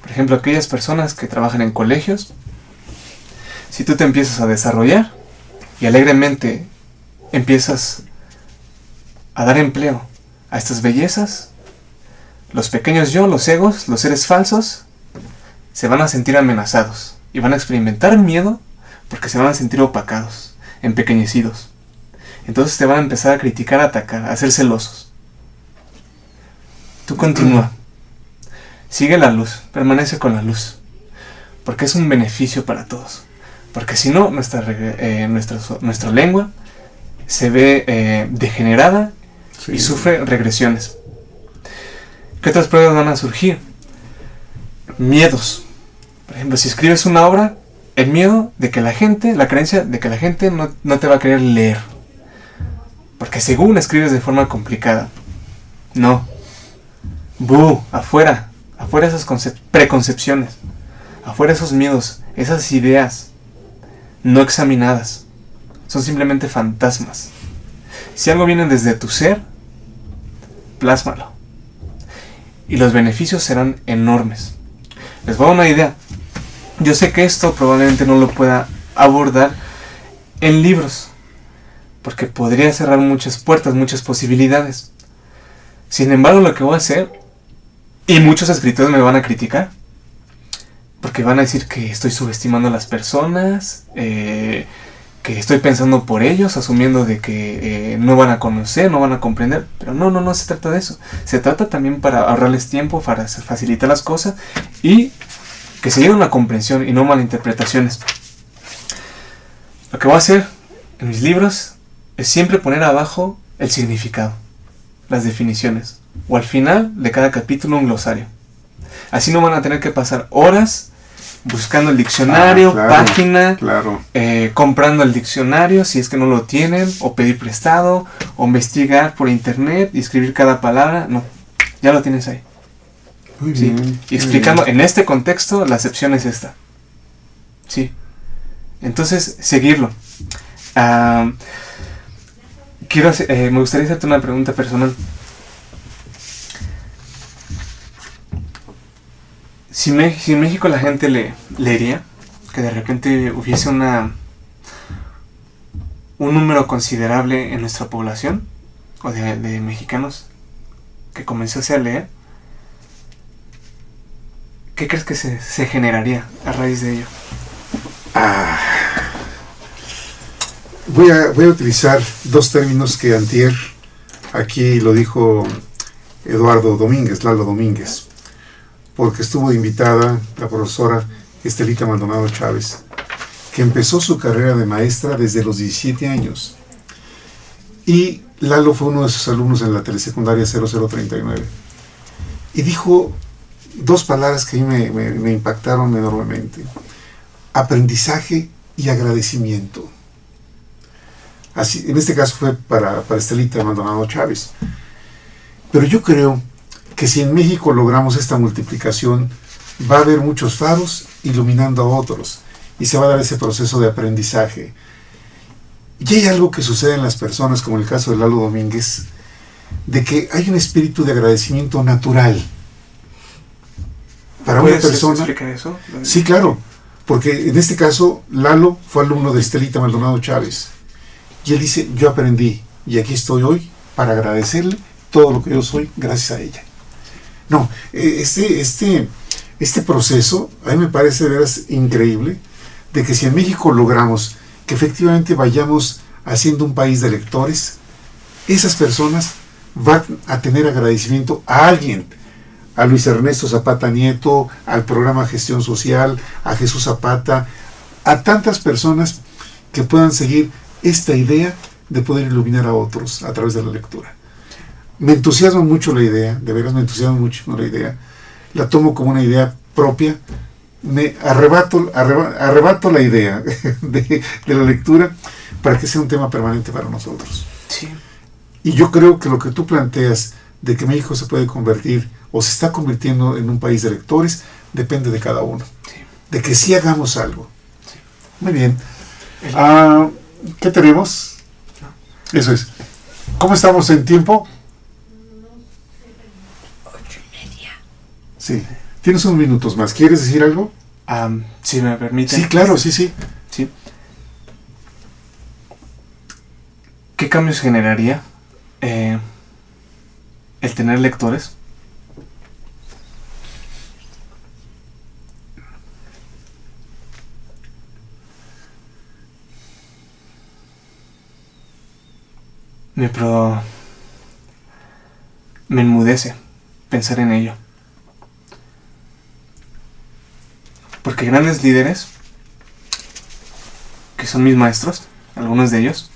Por ejemplo, aquellas personas que trabajan en colegios, si tú te empiezas a desarrollar y alegremente empiezas a dar empleo a estas bellezas, los pequeños yo, los egos, los seres falsos, se van a sentir amenazados y van a experimentar miedo porque se van a sentir opacados, empequeñecidos. Entonces te van a empezar a criticar, a atacar, a ser celosos. Tú continúa. Sigue la luz, permanece con la luz, porque es un beneficio para todos. Porque si no, nuestra lengua se ve degenerada, sí, y sufre regresiones. ¿Qué otras pruebas van a surgir? Miedos. Por ejemplo, si escribes una obra, el miedo de que la creencia de que la gente no te va a querer leer. Porque según escribes de forma complicada. No. Afuera esas preconcepciones, afuera esos miedos, esas ideas no examinadas, son simplemente fantasmas. Si algo viene desde tu ser, plásmalo. Y los beneficios serán enormes. Les voy a dar una idea. Yo sé que esto probablemente no lo pueda abordar en libros, porque podría cerrar muchas puertas, muchas posibilidades. Sin embargo, lo que voy a hacer, y muchos escritores me van a criticar, porque van a decir que estoy subestimando a las personas, que estoy pensando por ellos, asumiendo de que no van a conocer, no van a comprender. Pero no se trata de eso. Se trata también para ahorrarles tiempo, para facilitar las cosas y que se llegue a una comprensión y no malinterpretaciones. Lo que voy a hacer en mis libros es siempre poner abajo el significado, las definiciones, o al final de cada capítulo un glosario. Así no van a tener que pasar horas buscando el diccionario, claro, página, claro. Comprando el diccionario si es que no lo tienen, o pedir prestado, o investigar por internet y escribir cada palabra. No, ya lo tienes ahí. Muy Sí. bien. Y explicando, en este contexto, la acepción es esta. Sí. Entonces, seguirlo. Me gustaría hacerte una pregunta personal. Si en México la gente leería, que de repente hubiese un número considerable en nuestra población, o de mexicanos, que comenzase a leer, ¿qué crees que se generaría a raíz de ello? Voy a utilizar dos términos que antier aquí lo dijo Eduardo Domínguez, Lalo Domínguez, porque estuvo de invitada la profesora Estelita Maldonado Chávez, que empezó su carrera de maestra desde los 17 años. Y Lalo fue uno de sus alumnos en la telesecundaria 0039. Y dijo dos palabras que a mí me impactaron enormemente: aprendizaje y agradecimiento. Así, en este caso fue para Estelita Maldonado Chávez. Pero yo creo que si en México logramos esta multiplicación, va a haber muchos faros iluminando a otros y se va a dar ese proceso de aprendizaje. Y hay algo que sucede en las personas, como en el caso de Lalo Domínguez, de que hay un espíritu de agradecimiento natural. Para una persona... ¿Puedes explicar eso? Sí, claro, porque en este caso Lalo fue alumno de Estelita Maldonado Chávez. Y él dice, yo aprendí y aquí estoy hoy para agradecerle todo lo que yo soy gracias a ella. No, este proceso a mí me parece de veras increíble, de que si en México logramos que efectivamente vayamos haciendo un país de lectores, esas personas van a tener agradecimiento a alguien, a Luis Ernesto Zapata Nieto, al programa Gestión Social, a Jesús Zapata, a tantas personas que puedan seguir esta idea de poder iluminar a otros a través de la lectura. Me entusiasma mucho la idea, de veras me entusiasma mucho la idea, la tomo como una idea propia, me arrebato la idea de la lectura para que sea un tema permanente para nosotros. Sí. Y yo creo que lo que tú planteas de que México se puede convertir o se está convirtiendo en un país de lectores depende de cada uno, Sí. de que sí hagamos algo. Sí. Muy bien. ¿Qué tenemos? Eso es. ¿Cómo estamos en tiempo? 8:30. Sí. Tienes unos minutos más. ¿Quieres decir algo? Si me permite. Sí, claro, sí. Sí. ¿Qué cambios generaría el tener lectores? Me enmudece pensar en ello. Porque grandes líderes, que son mis maestros, algunos de ellos,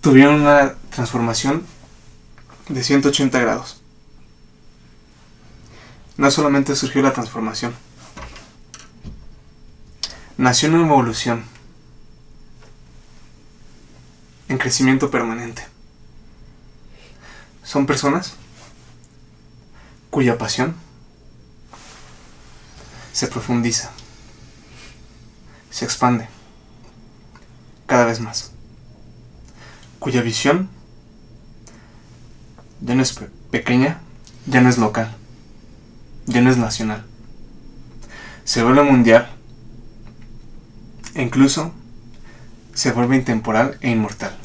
tuvieron una transformación de 180 grados. No solamente surgió la transformación, nació una evolución, en crecimiento permanente. Son personas cuya pasión se profundiza, se expande cada vez más, cuya visión ya no es pequeña, ya no es local, ya no es nacional, se vuelve mundial e incluso se vuelve intemporal e inmortal,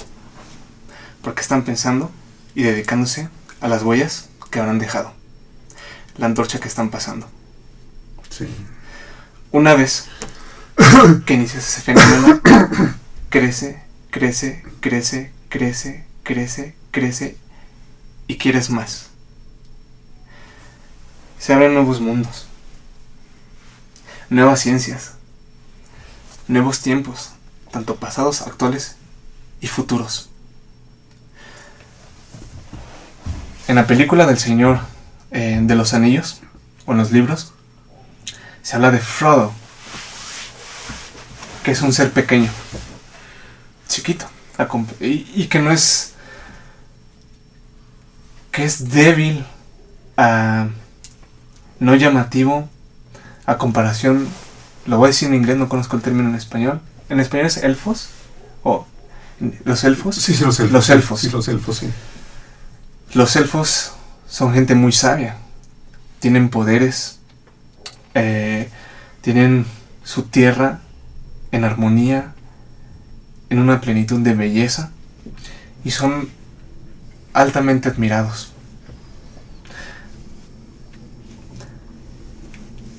porque están pensando y dedicándose a las huellas que habrán dejado, la antorcha que están pasando. Sí. Una vez que inicias ese fenómeno, crece y quieres más. Se abren nuevos mundos, nuevas ciencias, nuevos tiempos, tanto pasados, actuales y futuros. En la película del Señor de los Anillos, o en los libros, se habla de Frodo, que es un ser pequeño, chiquito, y que no es, que es débil, no llamativo, a comparación, lo voy a decir en inglés, no conozco el término en español. ¿En español es elfos? ¿O los elfos? Sí, los elfos. Los elfos. Sí, los elfos, sí. Los elfos son gente muy sabia. Tienen poderes. Tienen su tierra en armonía, en una plenitud de belleza. Y son altamente admirados.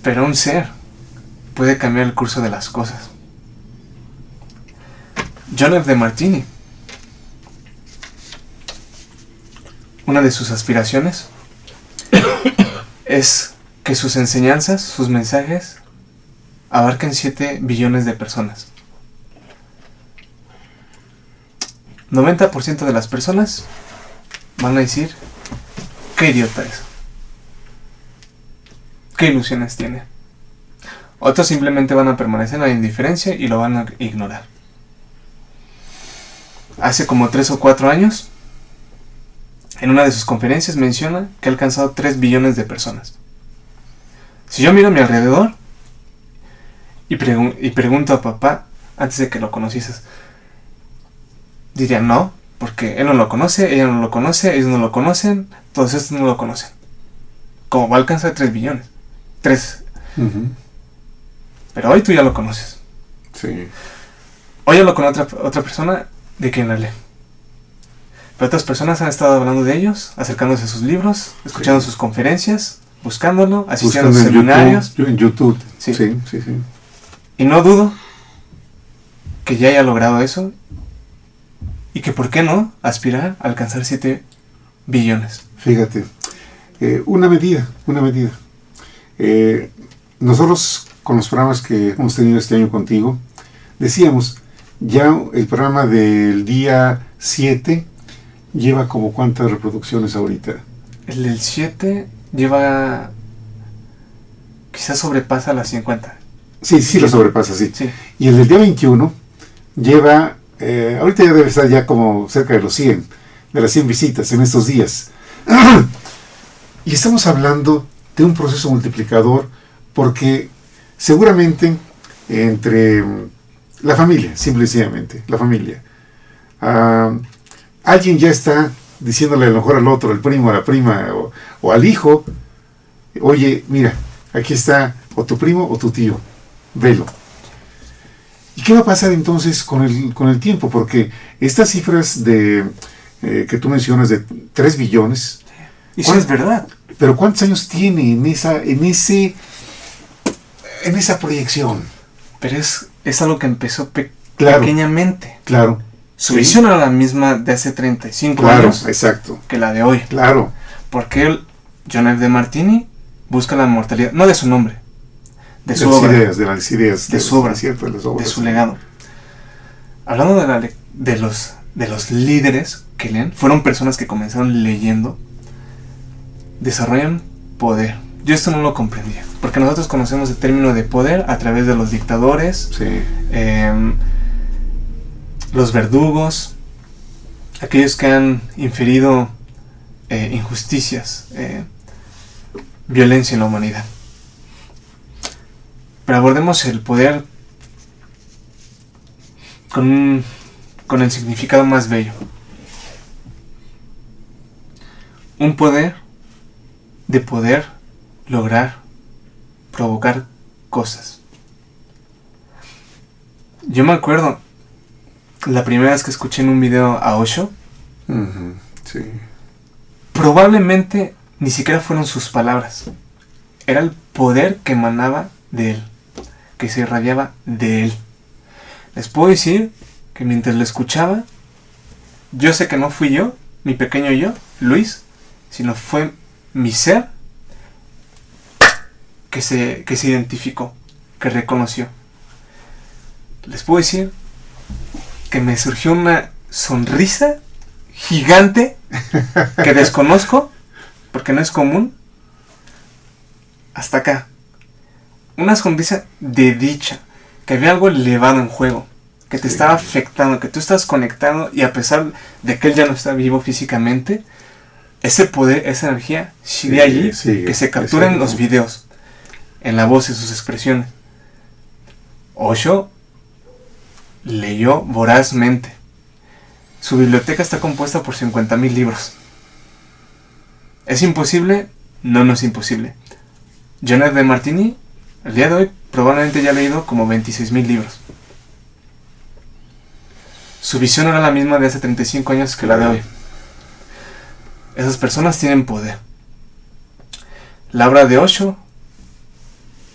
Pero un ser puede cambiar el curso de las cosas. John F. DeMartini, una de sus aspiraciones es que sus enseñanzas, sus mensajes, abarquen 7 billones de personas. 90% de las personas van a decir: ¿qué idiota es? ¿Qué ilusiones tiene? Otros simplemente van a permanecer en la indiferencia y lo van a ignorar. Hace como 3 o 4 años, en una de sus conferencias menciona que ha alcanzado 3 billones de personas. Si yo miro a mi alrededor y pregunto a papá, antes de que lo conocieses, diría no, porque él no lo conoce, ella no lo conoce, ellos no lo conocen, todos estos no lo conocen. ¿Cómo va a alcanzar 3 billones? 3. Pero hoy tú ya lo conoces. Sí. Hoy hablo con otra persona de quien hablé. Pero otras personas han estado hablando de ellos, acercándose a sus libros, escuchando sus conferencias, buscándolo, asistiendo a sus seminarios. En YouTube. Sí. Sí. Y no dudo que ya haya logrado eso y que por qué no aspirar a alcanzar 7 billones. Fíjate, una medida. Nosotros, con los programas que hemos tenido este año contigo, decíamos, ya el programa del día 7 lleva como cuántas reproducciones ahorita. El del 7 lleva, quizás sobrepasa las 50. Sí, lo sobrepasa, sí. Sí. Y el del día 21 lleva, ahorita ya debe estar ya como cerca de los 100, de las 100 visitas en estos días. Y estamos hablando de un proceso multiplicador porque seguramente entre la familia, simple y sencillamente, la familia, alguien ya está diciéndole a lo mejor al otro, al primo, a la prima o al hijo, oye, mira, aquí está o tu primo o tu tío, velo. ¿Y qué va a pasar entonces con el tiempo? Porque estas cifras que tú mencionas de 3 billones... Eso es verdad. Pero ¿cuántos años tiene en esa proyección? Pero es algo que empezó Claro. pequeñamente. Claro. Su visión era la misma de hace 35 Claro, años exacto. que la de hoy. Claro. Porque John F. DeMartini busca la inmortalidad, no de su nombre, de su las obra, ideas, de las ideas. de su obra, cierto, de las obras. de su legado. Hablando de los líderes que leen, fueron personas que comenzaron leyendo, desarrollan poder. Yo esto no lo comprendía, porque nosotros conocemos el término de poder a través de los dictadores, Sí. Los verdugos, aquellos que han inferido injusticias, violencia en la humanidad. Pero abordemos el poder con el significado más bello. Un poder de poder lograr, provocar cosas. Yo me acuerdo la primera vez que escuché en un video a Osho, Sí. probablemente ni siquiera fueron sus palabras. Era el poder que emanaba de él, que se irradiaba de él. Les puedo decir que mientras lo escuchaba, yo sé que no fui yo, mi pequeño yo, Luis, sino fue mi ser que se identificó, que reconoció. Les puedo decir que me surgió una sonrisa gigante que desconozco porque no es común hasta acá. una sonrisa de dicha, que había algo elevado en juego, que te estaba afectando, que tú estás conectado, y a pesar de que él ya no está vivo físicamente, ese poder, esa energía sigue allí, que se captura en los videos, en la voz, en sus expresiones. Osho leyó vorazmente. Su biblioteca está compuesta por 50,000 libros. ¿Es imposible? No, no es imposible. John F. Demartini, el día de hoy, probablemente ya ha leído como 26,000 libros. Su visión era la misma de hace 35 años que la de hoy. Esas personas tienen poder. La obra de Osho,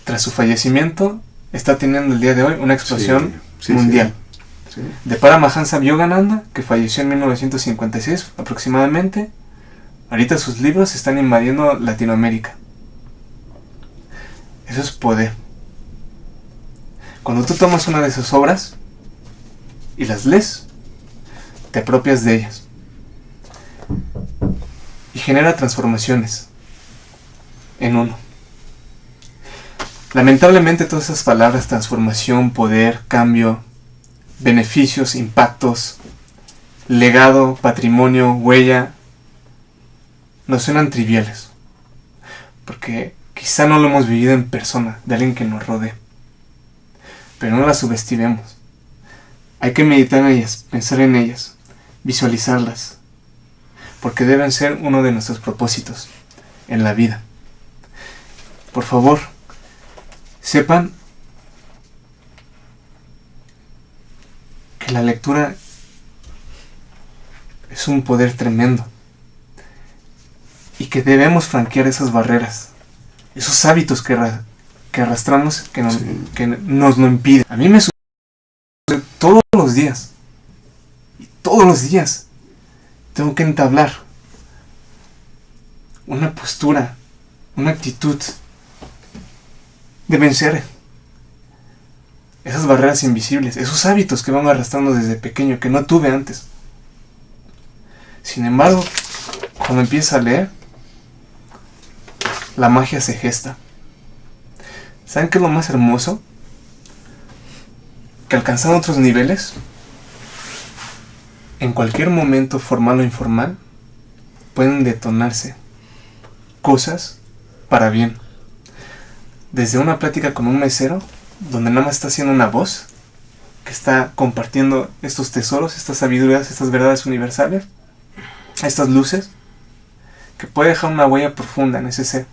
tras su fallecimiento, está teniendo el día de hoy una explosión mundial. Sí. De Paramahansa Yogananda, que falleció en 1956 aproximadamente, ahorita sus libros están invadiendo Latinoamérica. Eso es poder. Cuando tú tomas una de esas obras y las lees, te apropias de ellas y genera transformaciones en uno. Lamentablemente todas esas palabras, transformación, poder, cambio, beneficios, impactos, legado, patrimonio, huella, nos suenan triviales, porque quizá no lo hemos vivido en persona, de alguien que nos rodee, pero no las subestimemos. Hay que meditar en ellas, pensar en ellas, visualizarlas, porque deben ser uno de nuestros propósitos en la vida. Por favor, sepan que la lectura es un poder tremendo y que debemos franquear esas barreras, esos hábitos que arrastramos, que nos lo impiden. A mí me sucede todos los días, y todos los días tengo que entablar una postura, una actitud de vencer esas barreras invisibles, esos hábitos que van arrastrando desde pequeño, que no tuve antes. Sin embargo, cuando empiezo a leer, la magia se gesta. ¿Saben qué es lo más hermoso? Que alcanzando otros niveles, en cualquier momento, formal o informal, pueden detonarse cosas para bien. Desde una plática con un mesero, donde nada más está haciendo una voz, que está compartiendo estos tesoros, estas sabidurías, estas verdades universales, estas luces, que puede dejar una huella profunda en ese ser.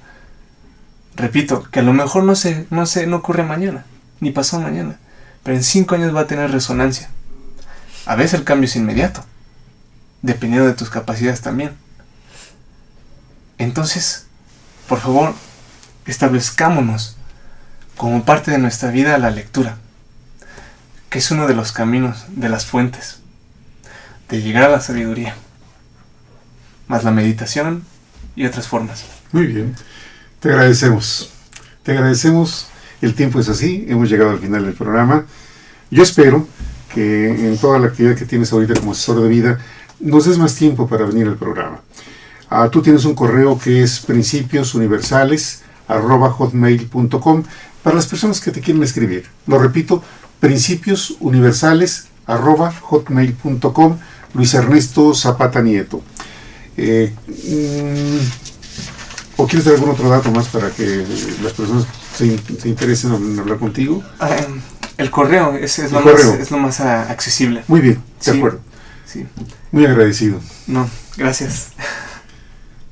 Repito, que a lo mejor no ocurre mañana, ni pasó mañana, pero en 5 años va a tener resonancia. A veces el cambio es inmediato, dependiendo de tus capacidades también. Entonces, por favor, establezcámonos como parte de nuestra vida la lectura, que es uno de los caminos, de las fuentes, de llegar a la sabiduría, más la meditación y otras formas. Muy bien, te agradecemos, el tiempo es así, hemos llegado al final del programa. Yo espero que en toda la actividad que tienes ahorita como asesor de vida, nos des más tiempo para venir al programa. Tú tienes un correo que es principiosuniversales@hotmail.com para las personas que te quieren escribir. Lo repito, principiosuniversales@hotmail.com. Luis Ernesto Zapata Nieto. ¿O quieres dar algún otro dato más para que las personas se interesen en hablar contigo? El correo es lo más accesible. Muy bien, de acuerdo. Sí. Muy agradecido. No, gracias.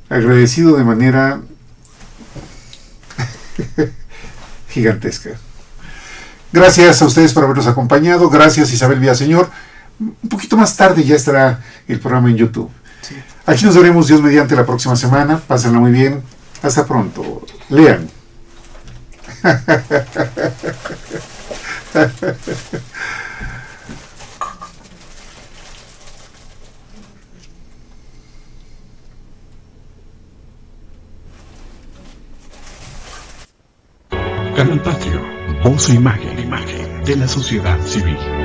Agradecido de manera gigantesca. Gracias a ustedes por habernos acompañado. Gracias, Isabel Villaseñor. Un poquito más tarde ya estará el programa en YouTube. Sí. Aquí nos veremos, Dios mediante, la próxima semana. Pásenla muy bien. Hasta pronto. Lean. Canal Patrio, voz e imagen de la sociedad civil.